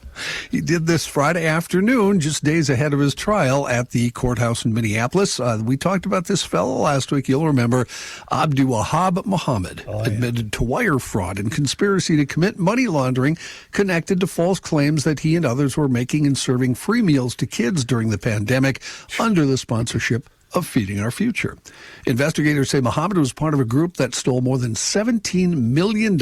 He did this Friday afternoon, just days ahead of his trial at the courthouse in Minneapolis. We talked about this fellow last week. You'll remember Abdul Wahab Muhammad admitted to wire fraud and conspiracy to commit money laundering connected to false claims that he and others were making and serving free meals to kids during the pandemic under the sponsorship of Feeding Our Future. Investigators say Muhammad was part of a group that stole more than $17 million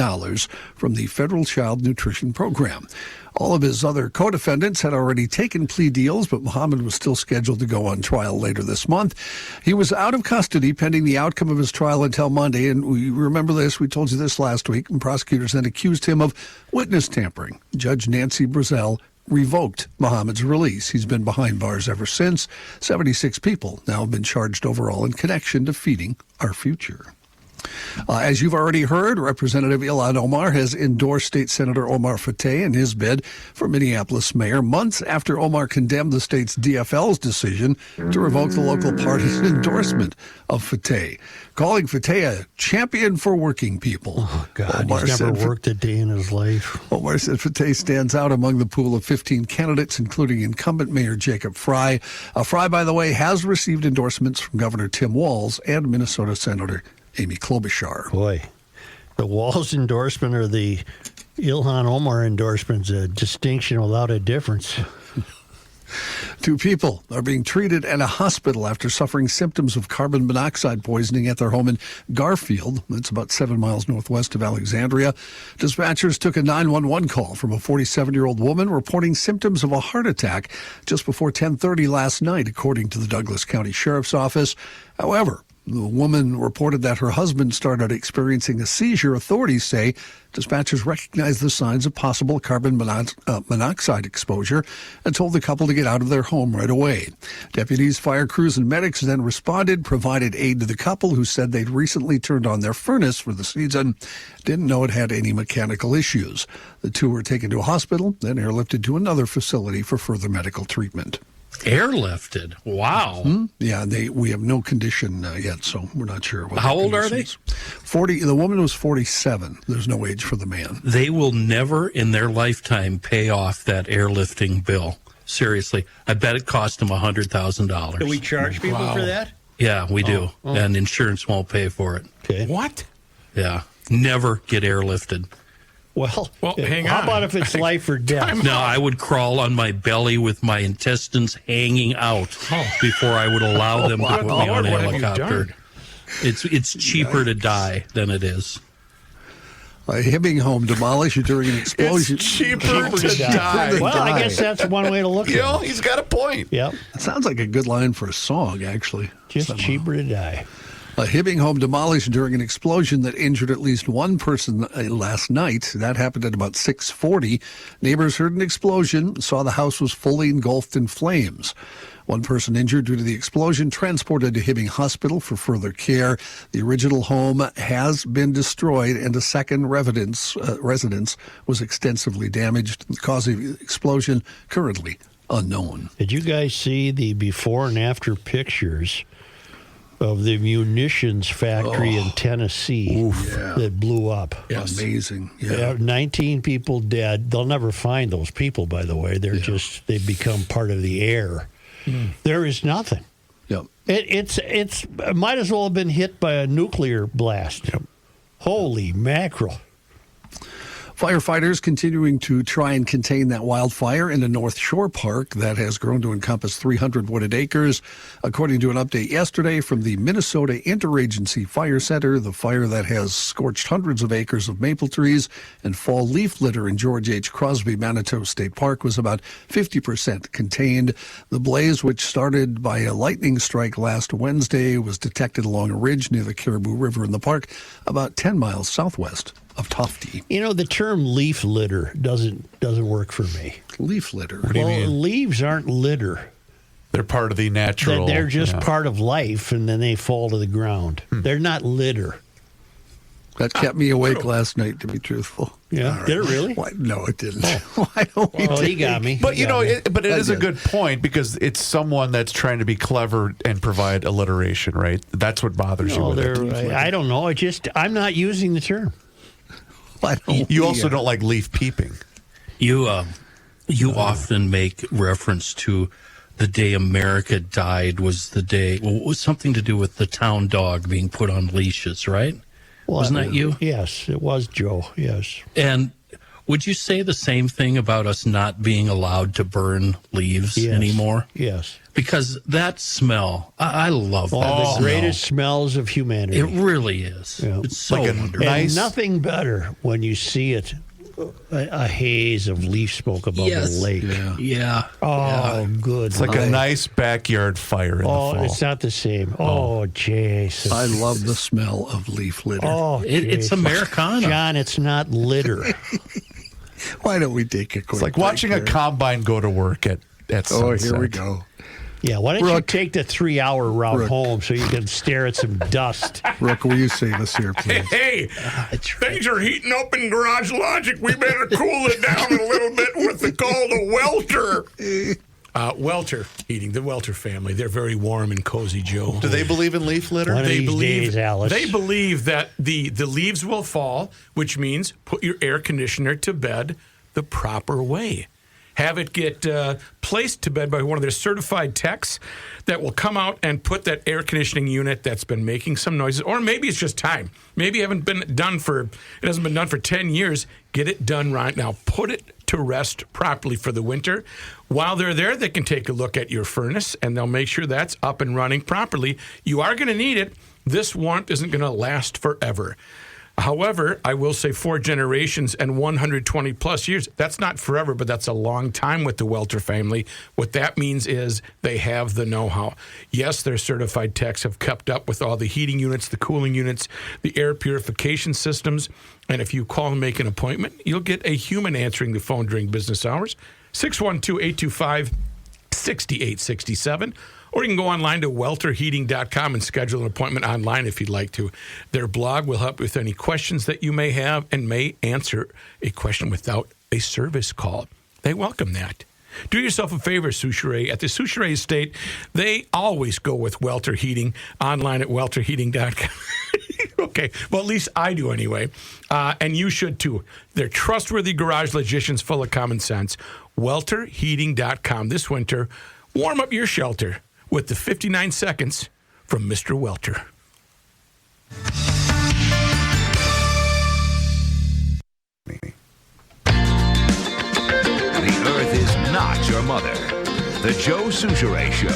from the federal child nutrition program. All of his other co-defendants had already taken plea deals, but Muhammad was still scheduled to go on trial later this month. He was out of custody pending the outcome of his trial until Monday, and we remember this, we told you this last week, and prosecutors then accused him of witness tampering. Judge Nancy Brazel revoked Muhammad's release. He's been behind bars ever since. 76 people now have been charged overall in connection to Feeding Our Future. As you've already heard, Representative Ilhan Omar has endorsed State Senator Omar Fateh in his bid for Minneapolis mayor months after Omar condemned the state's DFL's decision to revoke the local party's endorsement of Fateh, calling Fateh a champion for working people. Oh, God, Omar he's never said worked a day in his life. Omar said Fateh stands out among the pool of 15 candidates, including incumbent Mayor Jacob Fry. Fry, by the way, has received endorsements from Governor Tim Walz and Minnesota Senator Amy Klobuchar. Boy, the Walz endorsement or the Ilhan Omar endorsement is a distinction without a difference. 2 people are being treated at a hospital after suffering symptoms of carbon monoxide poisoning at their home in Garfield. That's about 7 miles northwest of Alexandria. Dispatchers took a 911 call from a 47-year-old woman reporting symptoms of a heart attack just before 10:30 last night, according to the Douglas County Sheriff's Office. However, the woman reported that her husband started experiencing a seizure. Authorities say dispatchers recognized the signs of possible carbon monoxide exposure and told the couple to get out of their home right away. Deputies, fire crews, and medics then responded, provided aid to the couple, who said they'd recently turned on their furnace for the season, didn't know it had any mechanical issues. The 2 were taken to a hospital, then airlifted to another facility for further medical treatment. Airlifted. Wow. Yeah, we have no condition yet, so we're not sure. What How old are they? 40. The woman was 47. There's no age for the man. They will never in their lifetime pay off that airlifting bill. Seriously. I bet it cost them $100,000. Do we charge people for that? Yeah, we do. And insurance won't pay for it. Okay. What? Yeah. Never get airlifted. Well, hang how on. about if it's life or death? No, I would crawl on my belly with my intestines hanging out before I would allow them to put me on a helicopter. It's cheaper to die than it is. A Hibbing home demolished during an explosion. It's cheaper to die. Well, I guess that's one way to look at it. He's got a point. Yep. It sounds like a good line for a song, actually. Just cheaper to die. A Hibbing home demolished during an explosion that injured at least one person last night. That happened at about 6:40. Neighbors heard an explosion, saw the house was fully engulfed in flames. One person injured due to the explosion, transported to Hibbing Hospital for further care. The original home has been destroyed, and a second residence was extensively damaged. The cause of the explosion currently unknown. Did you guys see the before and after pictures of the munitions factory in Tennessee that blew up? Yes. Amazing. Yeah. 19 people dead. They'll never find those people, by the way. They've become part of the air. There is nothing. Yep. It might as well have been hit by a nuclear blast. Yep. Holy mackerel. Firefighters continuing to try and contain that wildfire in the North Shore Park that has grown to encompass 300 wooded acres. According to an update yesterday from the Minnesota Interagency Fire Center, the fire that has scorched hundreds of acres of maple trees and fall leaf litter in George H. Crosby Manitou State Park was about 50% contained. The blaze, which started by a lightning strike last Wednesday, was detected along a ridge near the Caribou River in the park, about 10 miles southwest of Tofty. You know, the term leaf litter doesn't work for me. Leaf litter? What do you mean? Leaves aren't litter. They're part of the natural. They're just part of life, and then they fall to the ground. They're not litter. That kept me awake last night, to be truthful. Yeah, Right. did it really? Why? No, it didn't. Why don't we? Well, he got me. But but it is a did. good point because it's someone that's trying to be clever and provide alliteration, right? That's what bothers you with it. I don't know. I'm not using the term. You also don't like leaf peeping. You often make reference to the day America died was the day. Well, it was something to do with the town dog being put on leashes, right? Wasn't that you? Yes, it was Joe. Yes. And would you say the same thing about us not being allowed to burn leaves anymore? Yes. Because that smell, I love that. One of the smell. greatest smells of humanity. It really is. Yeah. It's so Like a wonderful. And nothing better when you see it, a haze of leaf smoke above the lake. Yeah. Oh, good. It's like a nice backyard fire in the fall. it's not the same. Oh, Jason. I love the smell of leaf litter. Oh, It's Jason. Americana. John, it's not litter. Why don't we take a quick It's like break watching a here? combine go to work at sunset. Here we go. Yeah, why don't you Rook. take the 3-hour route Rook. home so you can stare at some dust? Rook, will you save us here, please? Hey, things are heating up in Garage Logic. We better cool it down a little bit with the call to Welter. Welter Heating, the Welter family. They're very warm and cozy, Joe. Do they believe in leaf litter? One of They these believe days, Alice. They believe that the leaves will fall, which means put your air conditioner to bed the proper way. Have it get placed to bed by one of their certified techs that will come out and put that air conditioning unit that's been making some noises, or maybe it's just time. Maybe it hasn't been done for 10 years. Get it done right now. Put it to rest properly for the winter. While they're there, they can take a look at your furnace, and they'll make sure that's up and running properly. You are going to need it. This warmth isn't going to last forever. However, I will say 4 generations and 120 plus years. That's not forever, but that's a long time with the Welter family. What that means is they have the know-how. Yes, their certified techs have kept up with all the heating units, the cooling units, the air purification systems. And if you call and make an appointment, you'll get a human answering the phone during business hours. 612-825-6867. Or you can go online to welterheating.com and schedule an appointment online if you'd like to. Their blog will help with any questions that you may have and may answer a question without a service call. They welcome that. Do yourself a favor, Souchere. At the Souchere Estate, they always go with Welter Heating, online at welterheating.com. Okay, well, at least I do anyway. And you should too. They're trustworthy garage logicians full of common sense. welterheating.com. This winter, warm up your shelter with the 59 seconds from Mr. Welter. The Earth is not your mother. The Joe Souchere Show.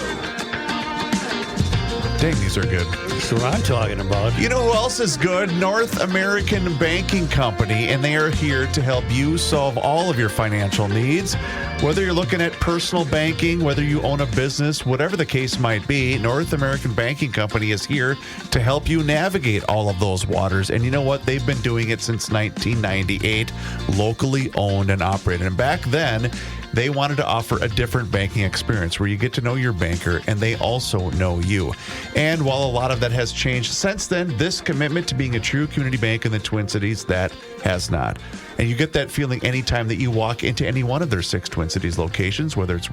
Dang, these are good. That's what I'm talking about. You know who else is good? North American Banking Company, and they are here to help you solve all of your financial needs. Whether you're looking at personal banking, whether you own a business, whatever the case might be, North American Banking Company is here to help you navigate all of those waters. And you know what? They've been doing it since 1998, locally owned and operated. And back then, they wanted to offer a different banking experience where you get to know your banker and they also know you. And while a lot of that has changed since then, this commitment to being a true community bank in the Twin Cities, that has not. And you get that feeling anytime that you walk into any one of their 6 Twin Cities locations, whether it's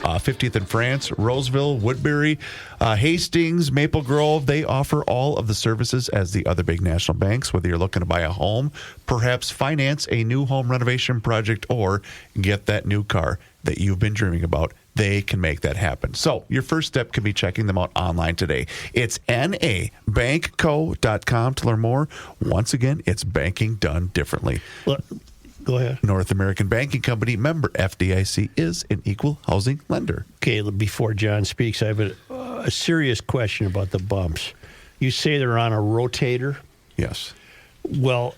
50th and France, Roseville, Woodbury, Hastings, Maple Grove. They offer all of the services as the other big national banks, whether you're looking to buy a home, perhaps finance a new home renovation project, or get that new car that you've been dreaming about. They can make that happen. So your first step can be checking them out online today. It's nabankco.com to learn more. Once again, it's banking done differently. Go ahead. North American Banking Company, member FDIC, is an equal housing lender. Okay, before John speaks, I have a serious question about the bumps. You say they're on a rotator? Yes. Well,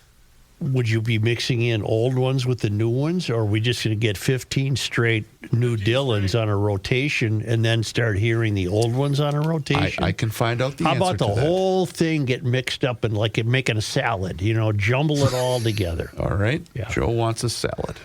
would you be mixing in old ones with the new ones, or are we just going to get 15 straight new Dylans on a rotation and then start hearing the old ones on a rotation? I can find out the How answer about the to that. whole thing get mixed up and like making a salad, jumble it all together? All right. Yeah. Joe wants a salad.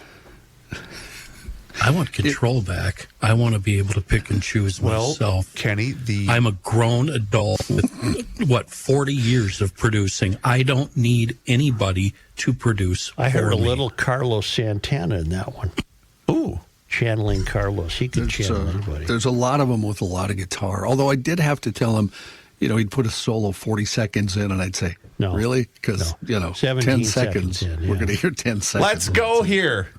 I want control back. I want to be able to pick and choose myself. Kenny, I'm a grown adult with, 40 years of producing. I don't need anybody to produce I heard a for me. little Carlos Santana in that one. Ooh. Channeling Carlos. He could channel anybody. There's a lot of them with a lot of guitar. Although I did have to tell him, he'd put a solo 40 seconds in, and I'd say, no. Really? Because, 17 10 seconds. in, We're going to hear 10 seconds. Let's go here.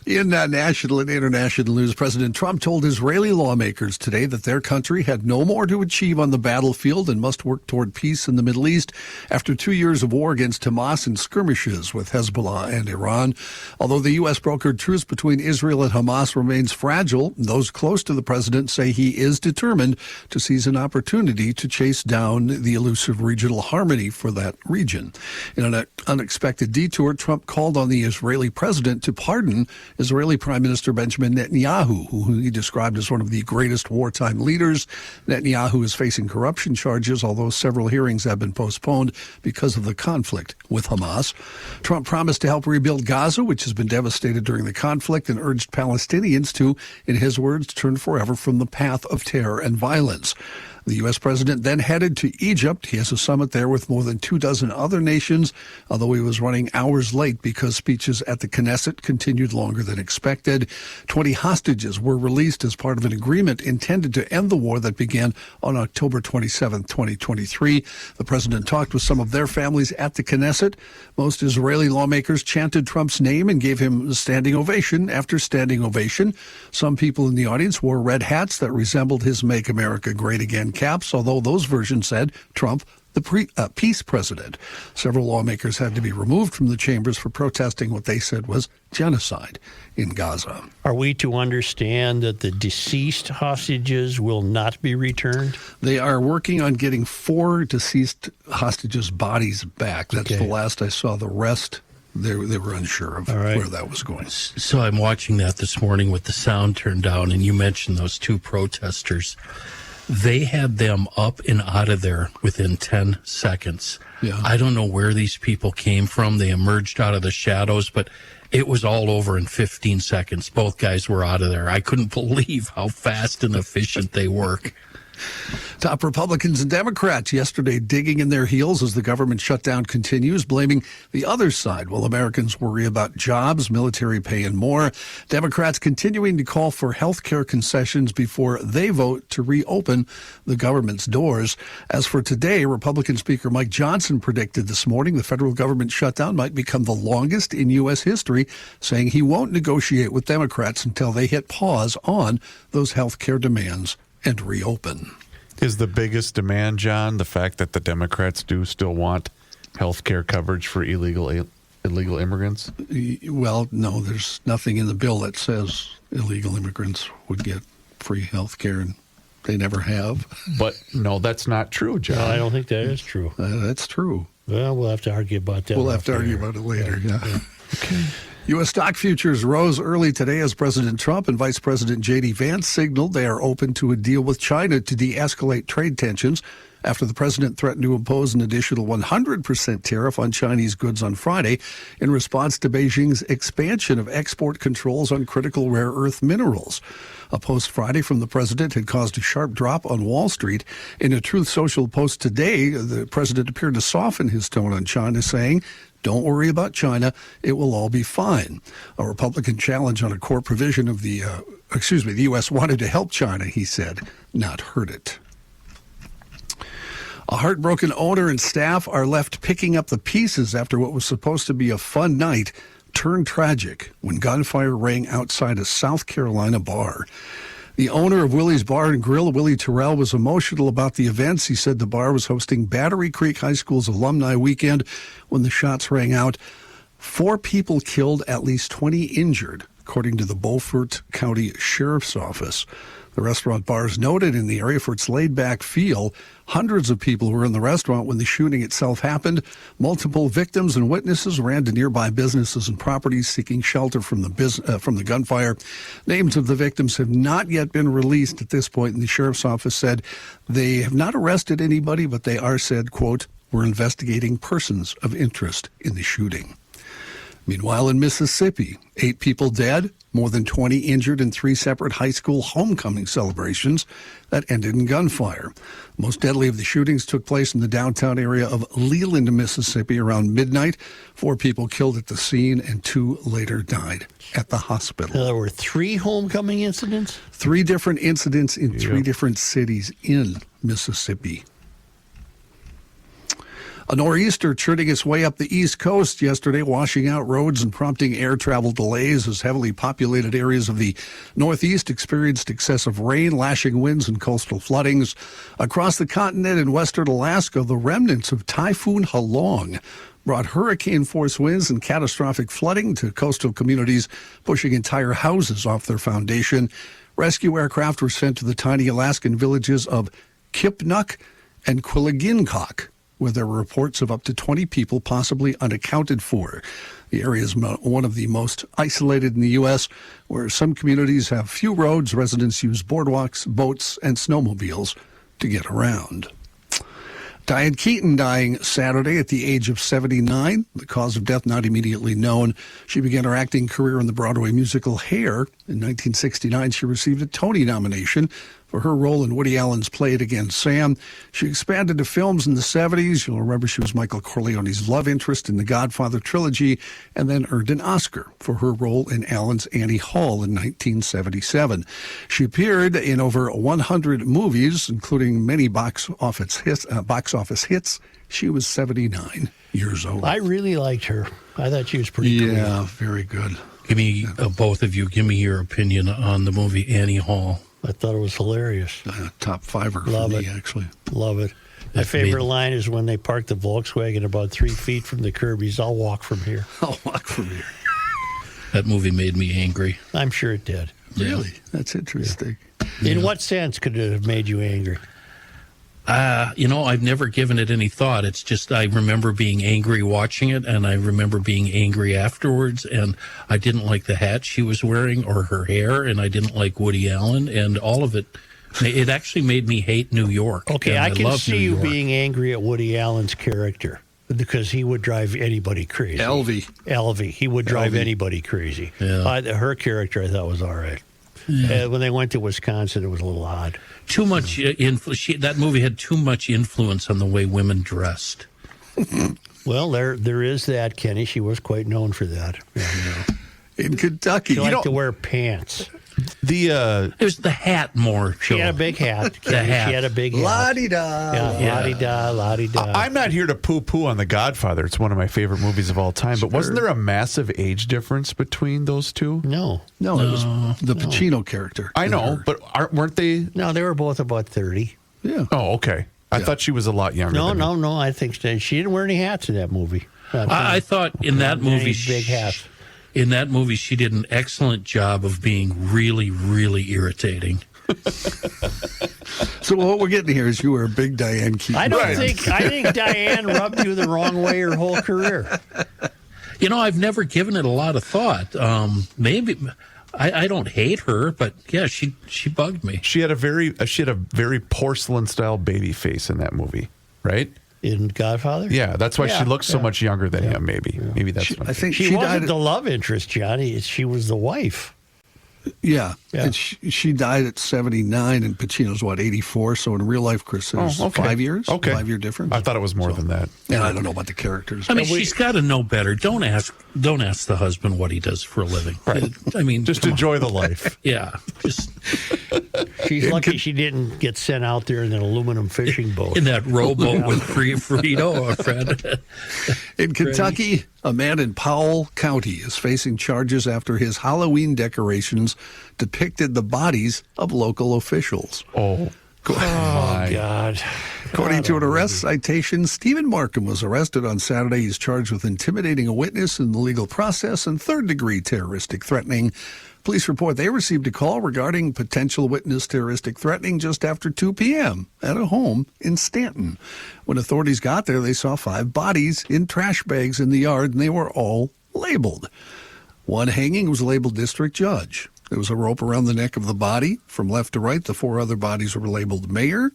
In national and international news, President Trump told Israeli lawmakers today that their country had no more to achieve on the battlefield and must work toward peace in the Middle East after 2 years of war against Hamas and skirmishes with Hezbollah and Iran. Although the U.S. brokered truce between Israel and Hamas remains fragile, those close to the president say he is determined to seize an opportunity to chase down the elusive regional harmony for that region. In an unexpected detour, Trump called on the Israeli president to pardon Israeli Prime Minister Benjamin Netanyahu, who he described as one of the greatest wartime leaders. Netanyahu is facing corruption charges, although several hearings have been postponed because of the conflict with Hamas. Trump promised to help rebuild Gaza, which has been devastated during the conflict, and urged Palestinians to, in his words, turn forever from the path of terror and violence. The U.S. president then headed to Egypt. He has a summit there with more than 24 other nations, although he was running hours late because speeches at the Knesset continued longer than expected. 20 hostages were released as part of an agreement intended to end the war that began on October 27, 2023. The president talked with some of their families at the Knesset. Most Israeli lawmakers chanted Trump's name and gave him standing ovation after standing ovation. Some people in the audience wore red hats that resembled his Make America Great Again caps, although those versions said Trump, the peace president. Several lawmakers had to be removed from the chambers for protesting what they said was genocide in Gaza. Are we to understand that the deceased hostages will not be returned? They are working on getting 4 deceased hostages' bodies back. That's the last I saw. The rest, they were unsure of where that was going. So I'm watching that this morning with the sound turned down, and you mentioned those 2 protesters. They had them up and out of there within 10 seconds. Yeah. I don't know where these people came from. They emerged out of the shadows, but it was all over in 15 seconds. Both guys were out of there. I couldn't believe how fast and efficient they work. Top Republicans and Democrats yesterday digging in their heels as the government shutdown continues, blaming the other side while Americans worry about jobs, military pay, and more. Democrats continuing to call for health care concessions before they vote to reopen the government's doors. As for today, Republican Speaker Mike Johnson predicted this morning the federal government shutdown might become the longest in U.S. history, saying he won't negotiate with Democrats until they hit pause on those health care demands and reopen. Is the biggest demand, John, the fact that the Democrats do still want health care coverage for illegal immigrants? Well, no, there's nothing in the bill that says illegal immigrants would get free health care, and they never have. But no, that's not true, John. No, I don't think that is true. That's true. Well, we'll have to argue about that. We'll have to argue about it later, yeah. Okay. U.S. stock futures rose early today as President Trump and Vice President J.D. Vance signaled they are open to a deal with China to de-escalate trade tensions after the president threatened to impose an additional 100% tariff on Chinese goods on Friday in response to Beijing's expansion of export controls on critical rare earth minerals. A post Friday from the president had caused a sharp drop on Wall Street. In a Truth Social post today, the president appeared to soften his tone on China, saying, "Don't worry about China. It will all be fine." A Republican challenge on a core provision of the U.S. wanted to help China, he said, not hurt it. A heartbroken owner and staff are left picking up the pieces after what was supposed to be a fun night turned tragic when gunfire rang outside a South Carolina bar. The owner of Willie's Bar and Grill, Willie Terrell, was emotional about the events. He said the bar was hosting Battery Creek High School's alumni weekend when the shots rang out. 4 people killed, at least 20 injured, according to the Beaufort County Sheriff's Office. The restaurant bar is noted in the area for its laid-back feel. Hundreds of people were in the restaurant when the shooting itself happened. Multiple victims and witnesses ran to nearby businesses and properties seeking shelter from the gunfire. Names of the victims have not yet been released at this point, and the sheriff's office said they have not arrested anybody, but they are said, quote, "We're investigating persons of interest in the shooting." Meanwhile, in Mississippi, 8 people dead, more than 20 injured in 3 separate high school homecoming celebrations that ended in gunfire. Most deadly of the shootings took place in the downtown area of Leland, Mississippi, around midnight. 4 people killed at the scene and 2 later died at the hospital. There were 3 homecoming incidents? 3 different incidents in 3 different cities in Mississippi. A nor'easter churning its way up the East Coast yesterday, washing out roads and prompting air travel delays as heavily populated areas of the Northeast experienced excessive rain, lashing winds, and coastal floodings. Across the continent in western Alaska, the remnants of Typhoon Halong brought hurricane-force winds and catastrophic flooding to coastal communities, pushing entire houses off their foundation. Rescue aircraft were sent to the tiny Alaskan villages of Kipnuk and Quilligincock, where there were reports of up to 20 people possibly unaccounted for. The area is one of the most isolated in the U.S., where some communities have few roads. Residents use boardwalks, boats, and snowmobiles to get around. Diane Keaton dying Saturday at the age of 79. The cause of death not immediately known. She began her acting career in the Broadway musical Hair. In 1969, she received a Tony nomination for her role in Woody Allen's Play It Again, Sam. She expanded to films in the 70s. You'll remember she was Michael Corleone's love interest in the Godfather trilogy, and then earned an Oscar for her role in Allen's Annie Hall in 1977. She appeared in over 100 movies, including many box office hits. She was 79 years old. I really liked her. I thought she was pretty cool. Yeah, very good. Give me, both of you, give me your opinion on the movie Annie Hall. I thought it was hilarious. Top 5er Love for it. me, actually. Love it. My favorite line is when they park the Volkswagen about 3 feet from the curb. I'll walk from here. I'll walk from here. That movie made me angry. I'm sure it did. Really? That's interesting. In what sense could it have made you angry? I've never given it any thought. It's just I remember being angry watching it, and I remember being angry afterwards, and I didn't like the hat she was wearing or her hair, and I didn't like Woody Allen, and all of it. It actually made me hate New York. Okay, I can see you being angry at Woody Allen's character because he would drive anybody crazy. Elvie. He would drive anybody crazy. Yeah. Her character I thought was all right. When they went to Wisconsin, it was a little odd. Too much that movie had too much influence on the way women dressed. Well, there is that, Kenny. She was quite known for that. In Kentucky, she liked to wear pants. It was the hat more. She had a big hat. The hat. She had a big hat. La-di-da. Yeah, la-di-da, la-di-da. I'm not here to poo-poo on The Godfather. It's one of my favorite movies of all time. But wasn't there a massive age difference between those two? No. It was the Pacino character. I know, but weren't they? No, they were both about 30. Yeah. Oh, okay. I thought she was a lot younger. No. I think she didn't wear any hats in that movie. I thought in that movie, big hats. In that movie, she did an excellent job of being really, really irritating. So what we're getting here is you were a big Diane Keaton. I think Diane rubbed you the wrong way her whole career. I've never given it a lot of thought. Maybe I don't hate her, but yeah, she bugged me. She had a very porcelain style baby face in that movie, right? In Godfather? Yeah, that's why she looks so much younger than him, maybe. Yeah. Maybe that's what I think she wasn't the love interest, Johnny. She was the wife. Yeah. And she died at 79, and Pacino's, 84? So in real life, Chris, there's 5 years? Okay. 5-year difference? I thought it was more than that. And I don't know about the characters. I mean, she's got to know better. Don't ask the husband what he does for a living. Right. I mean, just enjoy the life. Yeah. She's lucky she didn't get sent out there in an aluminum fishing boat. In that rowboat with Frito, Fred. In Kentucky, a man in Powell County is facing charges after his Halloween decorations depicted the bodies of local officials. Oh, God. According to an arrest citation, Stephen Markham was arrested on Saturday. He's charged with intimidating a witness in the legal process and third-degree terroristic threatening. Police report they received a call regarding potential witness terroristic threatening just after 2 p.m. at a home in Stanton. When authorities got there, they saw 5 bodies in trash bags in the yard, and they were all labeled. One hanging was labeled district judge. There was a rope around the neck of the body. From left to right, the 4 other bodies were labeled mayor,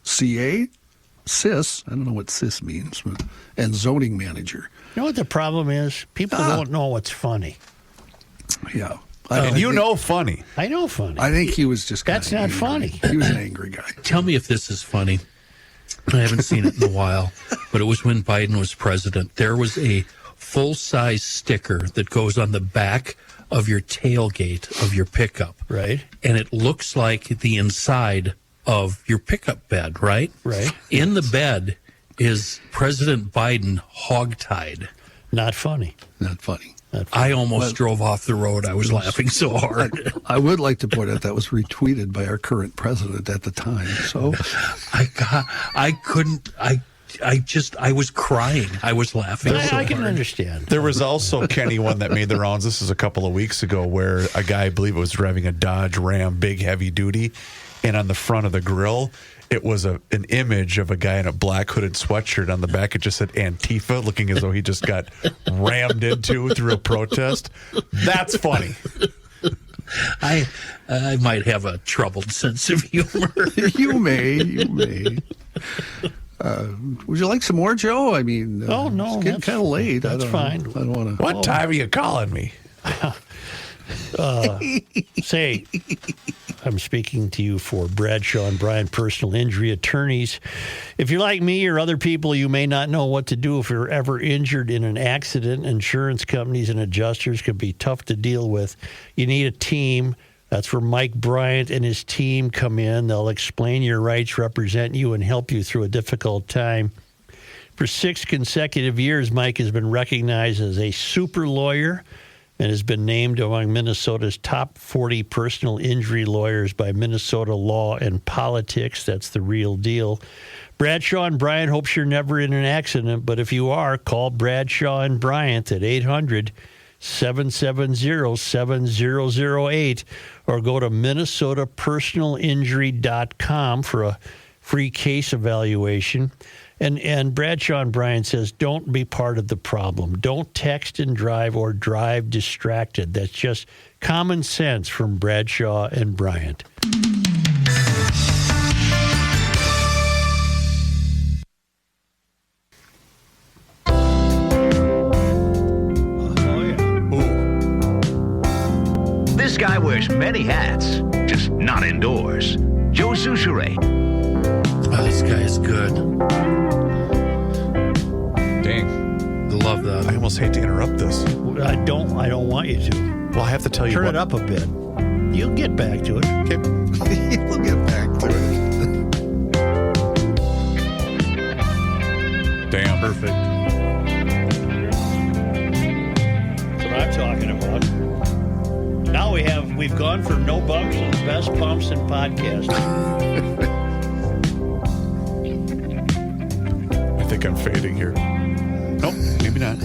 CA, sis, I don't know what sis means, and zoning manager. You know what the problem is? People don't know what's funny. Yeah. Funny. I know funny. I think he was just That's not angry. funny. He was an angry guy. Tell me if this is funny. I haven't seen it in a while, but it was when Biden was president. There was a full-size sticker that goes on the back of your tailgate of your pickup. Right. And it looks like the inside of your pickup bed, right? Right. In the bed is President Biden hogtied. Not funny. Not funny. I almost drove off the road. I was laughing so hard. I would like to point out that was retweeted by our current president at the time. So I was crying. I was laughing so hard. I can understand. There was also, Kenny, one that made the rounds. This is a couple of weeks ago where a guy, I believe it was driving a Dodge Ram, big heavy duty, and on the front of the grill, it was an image of a guy in a black hooded sweatshirt. On the back, it just said Antifa, looking as though he just got rammed into through a protest. That's funny. I might have a troubled sense of humor. You may. Would you like some more, Joe? I mean, no, it's getting kind of late. That's fine. I don't want to. What time are you calling me? Say, I'm speaking to you for Bradshaw and Bryant Personal Injury Attorneys. If you're like me or other people, you may not know what to do if you're ever injured in an accident. Insurance companies and adjusters can be tough to deal with. You need a team. That's where Mike Bryant and his team come in. They'll explain your rights, represent you, and help you through a difficult time. For 6 consecutive years, Mike has been recognized as a super lawyer and has been named among Minnesota's top 40 personal injury lawyers by Minnesota Law and Politics. That's the real deal. Bradshaw and Bryant hopes you're never in an accident, but if you are, call Bradshaw and Bryant at 800-770-7008 or go to minnesotapersonalinjury.com for a free case evaluation. And Bradshaw and Bryant says, don't be part of the problem. Don't text and drive or drive distracted. That's just common sense from Bradshaw and Bryant. This guy wears wears many hats, just not indoors. Joe Souchere. Oh, this guy is good. Dang. Love that. I almost hate to interrupt this. I don't want you to. Well, I have to tell you Turn what. it up a bit. You'll get back to it. Okay. We'll get back to it. Damn. Perfect. That's what I'm talking about. Now we've gone for no bumps and the best pumps in podcasting. I think I'm fading here. Nope, maybe not.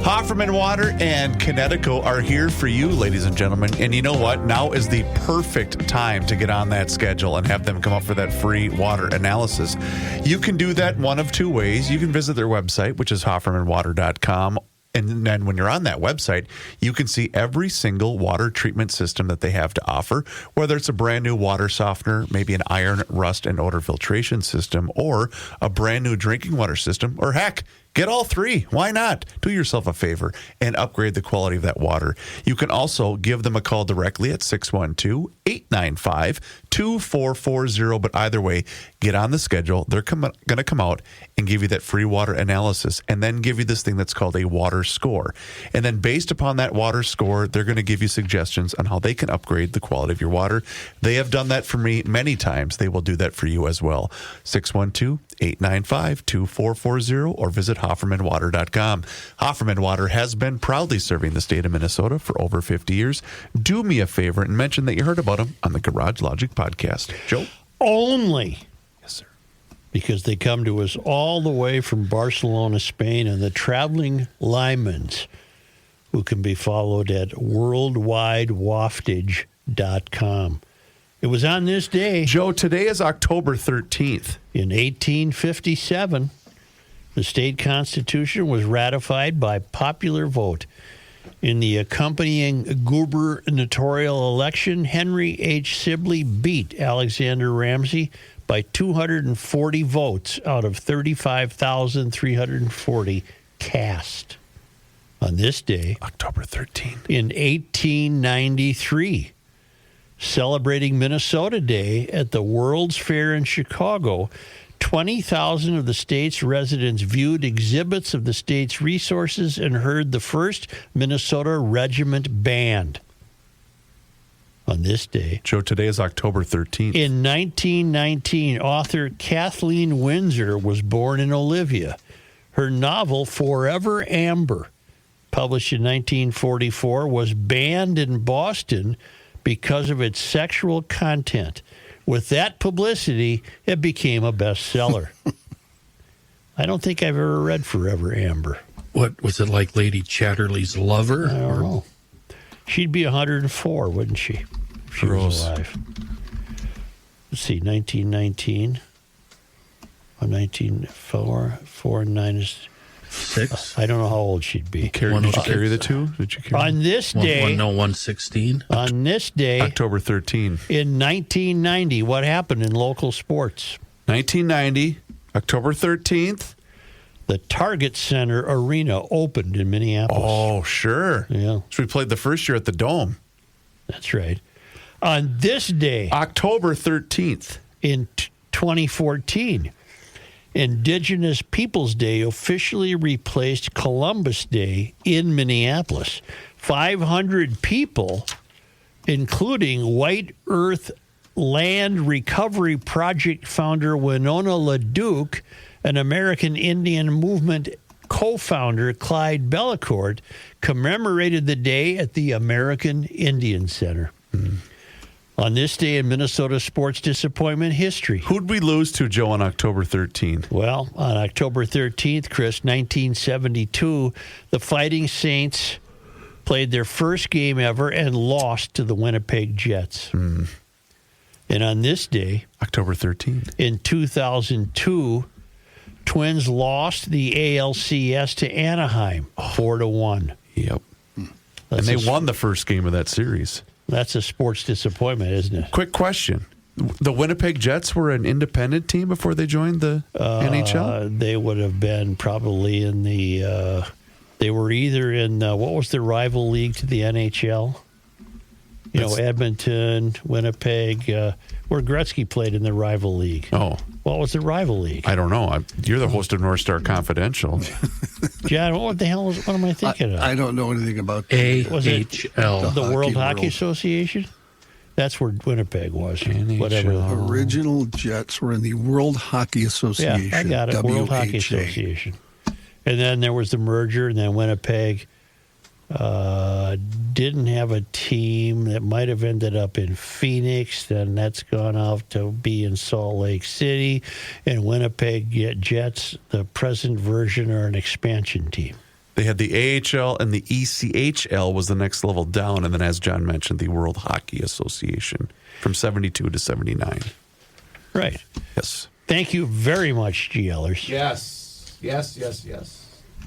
Hofferman Water and Connecticut are here for you, ladies and gentlemen. And you know what? Now is the perfect time to get on that schedule and have them come up for that free water analysis. You can do that one of two ways. You can visit their website, which is hoffermanwater.com. And then when you're on that website, you can see every single water treatment system that they have to offer, whether it's a brand new water softener, maybe an iron, rust, and odor filtration system, or a brand new drinking water system, or heck, get all three. Why not? Do yourself a favor and upgrade the quality of that water. You can also give them a call directly at 612-895-2440. But either way, get on the schedule. They're going to come out and give you that free water analysis and then give you this thing that's called a water score. And then based upon that water score, they're going to give you suggestions on how they can upgrade the quality of your water. They have done that for me many times. They will do that for you as well. 612-895-2440 or visit HoffermanWater.com. Hofferman Water has been proudly serving the state of Minnesota for over 50 years. Do me a favor and mention that you heard about them on the Garage Logic podcast. Joe? Only. Yes, sir. Because they come to us all the way from Barcelona, Spain, and the traveling Lymans, who can be followed at worldwidewaftage.com. It was on this day. Joe, today is October 13th. In 1857, the state constitution was ratified by popular vote. In the accompanying gubernatorial election, Henry H. Sibley beat Alexander Ramsey by 240 votes out of 35,340 cast. On this day, October 13th, in 1893, celebrating Minnesota Day at the World's Fair in Chicago, 20,000 of the state's residents viewed exhibits of the state's resources and heard the first Minnesota Regiment Band. On this day, Joe, today is October 13th. In 1919, author Kathleen Winsor was born in Olivia. Her novel, Forever Amber, published in 1944, was banned in Boston because of its sexual content. With that publicity, it became a bestseller. I don't think I've ever read Forever Amber. What was it, like Lady Chatterley's lover? I don't know. She'd be 104, wouldn't she? If she was alive. Let's see, 1919. 4 and 9 is 6. I don't know how old she'd be. Did you carry the two? Did you carry on this day? 116. On this day, October 13th. In 1990, what happened in local sports? 1990, October 13th. The Target Center Arena opened in Minneapolis. Oh, sure. Yeah. So we played the first year at the Dome. That's right. On this day, October 13th. In 2014, Indigenous Peoples Day officially replaced Columbus Day in Minneapolis. 500 people, including White Earth Land Recovery Project founder Winona LaDuke, and American Indian Movement co-founder Clyde Bellecourt, commemorated the day at the American Indian Center. On this day in Minnesota sports disappointment history. Who'd we lose to, Joe, on October 13th? Well, on October 13th, Chris, 1972, the Fighting Saints played their first game ever and lost to the Winnipeg Jets. And on this day, October 13th, in 2002, Twins lost the ALCS to Anaheim 4-1. Yep. And they won the first game of that series. That's a sports disappointment, isn't it? Quick question. The Winnipeg Jets were an independent team before they joined the NHL? They would have been probably in the... they were either in... what was the rival league to the NHL? You know, Edmonton, Winnipeg, where Gretzky played in the rival league. Oh. What was the rival league? I don't know. You're the host of North Star Confidential. John, what am I thinking of? I don't know anything about Was it AHL. the World Hockey Association? That's where Winnipeg was. Whatever. Original Jets were in the World Hockey Association. Yeah, I got it. World Hockey Association. And then there was the merger, and then Winnipeg didn't have a team that might have ended up in Phoenix. Then that's gone off to be in Salt Lake City. And Winnipeg Jets, the present version, are an expansion team. They had the AHL and the ECHL was the next level down. And then, as John mentioned, the World Hockey Association from 72 to 79. Right. Yes. Thank you very much, GLers. Yes.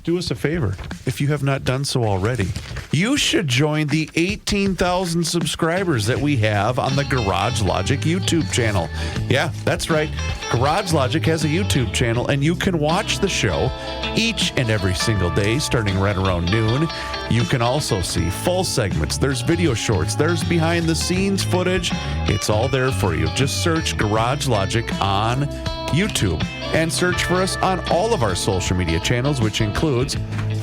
Do us a favor, if you have not done so already. You should join the 18,000 subscribers that we have on the Garage Logic YouTube channel. Yeah, that's right. Garage Logic has a YouTube channel, and you can watch the show each and every single day starting right around noon. You can also see full segments. There's video shorts. There's behind-the-scenes footage. It's all there for you. Just search Garage Logic on YouTube and search for us on all of our social media channels, which includes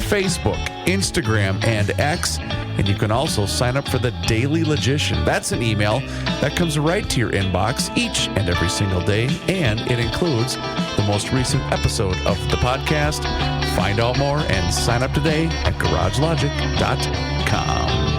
Facebook, Instagram, and X. And you can also sign up for the Daily Logician. That's an email that comes right to your inbox each and every single day, and it includes the most recent episode of the podcast. Find out more and sign up today at garagelogic.com.